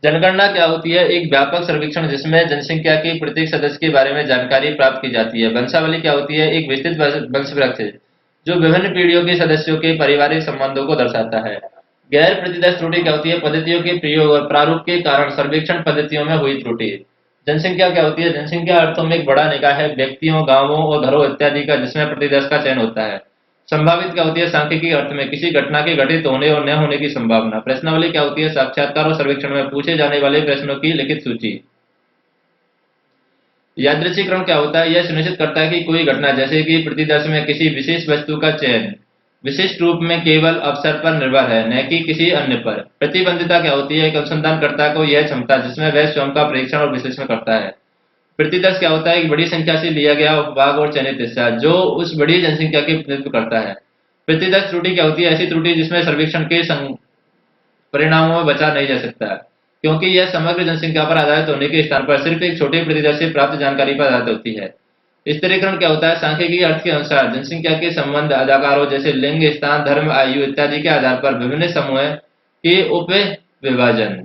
जनगणना क्या होती है? एक व्यापक सर्वेक्षण जिसमें जनसंख्या के प्रत्येक सदस्य के बारे में जानकारी प्राप्त की जाती है। वंशावली क्या होती है? एक विस्तृत वंश वृक्ष जो विभिन्न पीढ़ियों के सदस्यों के पारिवारिक संबंधों को दर्शाता है। गैर प्रतिदर्श त्रुटि क्या होती है? पद्धतियों के प्रयोग और प्रारूप के कारण सर्वेक्षण पद्धतियों में हुई त्रुटि। जनसंख्या क्या होती है? जनसंख्या अर्थों में एक बड़ा निकाय है व्यक्तियों, गांवों और घरों इत्यादि का जिसमें प्रतिदर्श का चयन होता है। संभावित क्या होती है सांख्यिकी अर्थ में किसी घटना के घटित होने और न होने की संभावना। प्रश्नावली क्या होती है साक्षात्कार और सर्वेक्षण में पूछे जाने वाले प्रश्नों की लिखित सूची। यादृच्छिकरण क्या होता है, यह सुनिश्चित करता है कि कोई घटना जैसे कि प्रतिदर्श में किसी विशेष वस्तु का चयन विशिष्ट रूप में केवल अवसर पर निर्भर है, न कि किसी अन्य पर। प्रतिबंधिता क्या होती है, एक अनुसंधानकर्ता को यह क्षमता जिसमें वह स्वयं का परीक्षण और विश्लेषण करता है। प्रतिदर्श क्या होता है, एक बड़ी संख्या से लिया गया उपभाग और चयनित हिस्सा जो उस बड़ी जनसंख्या के प्रतिनिधित्व करता है। प्रतिदर्श त्रुटि क्या होती है, ऐसी त्रुटि जिसमें सर्वेक्षण के परिणामों में बचा नहीं जा सकता, क्योंकि यह समग्र जनसंख्या पर आधारित होने के स्थान पर सिर्फ एक छोटे प्रतिदर्श से प्राप्त जानकारी पर आधारित होती है। स्थिरीकरण क्या होता है, सांख्यिकी अर्थ के अनुसार जनसंख्या के संबंध आधारों जैसे लिंग, स्थान, धर्म, आयु इत्यादि के आधार पर विभिन्न समूह के उप विभाजन।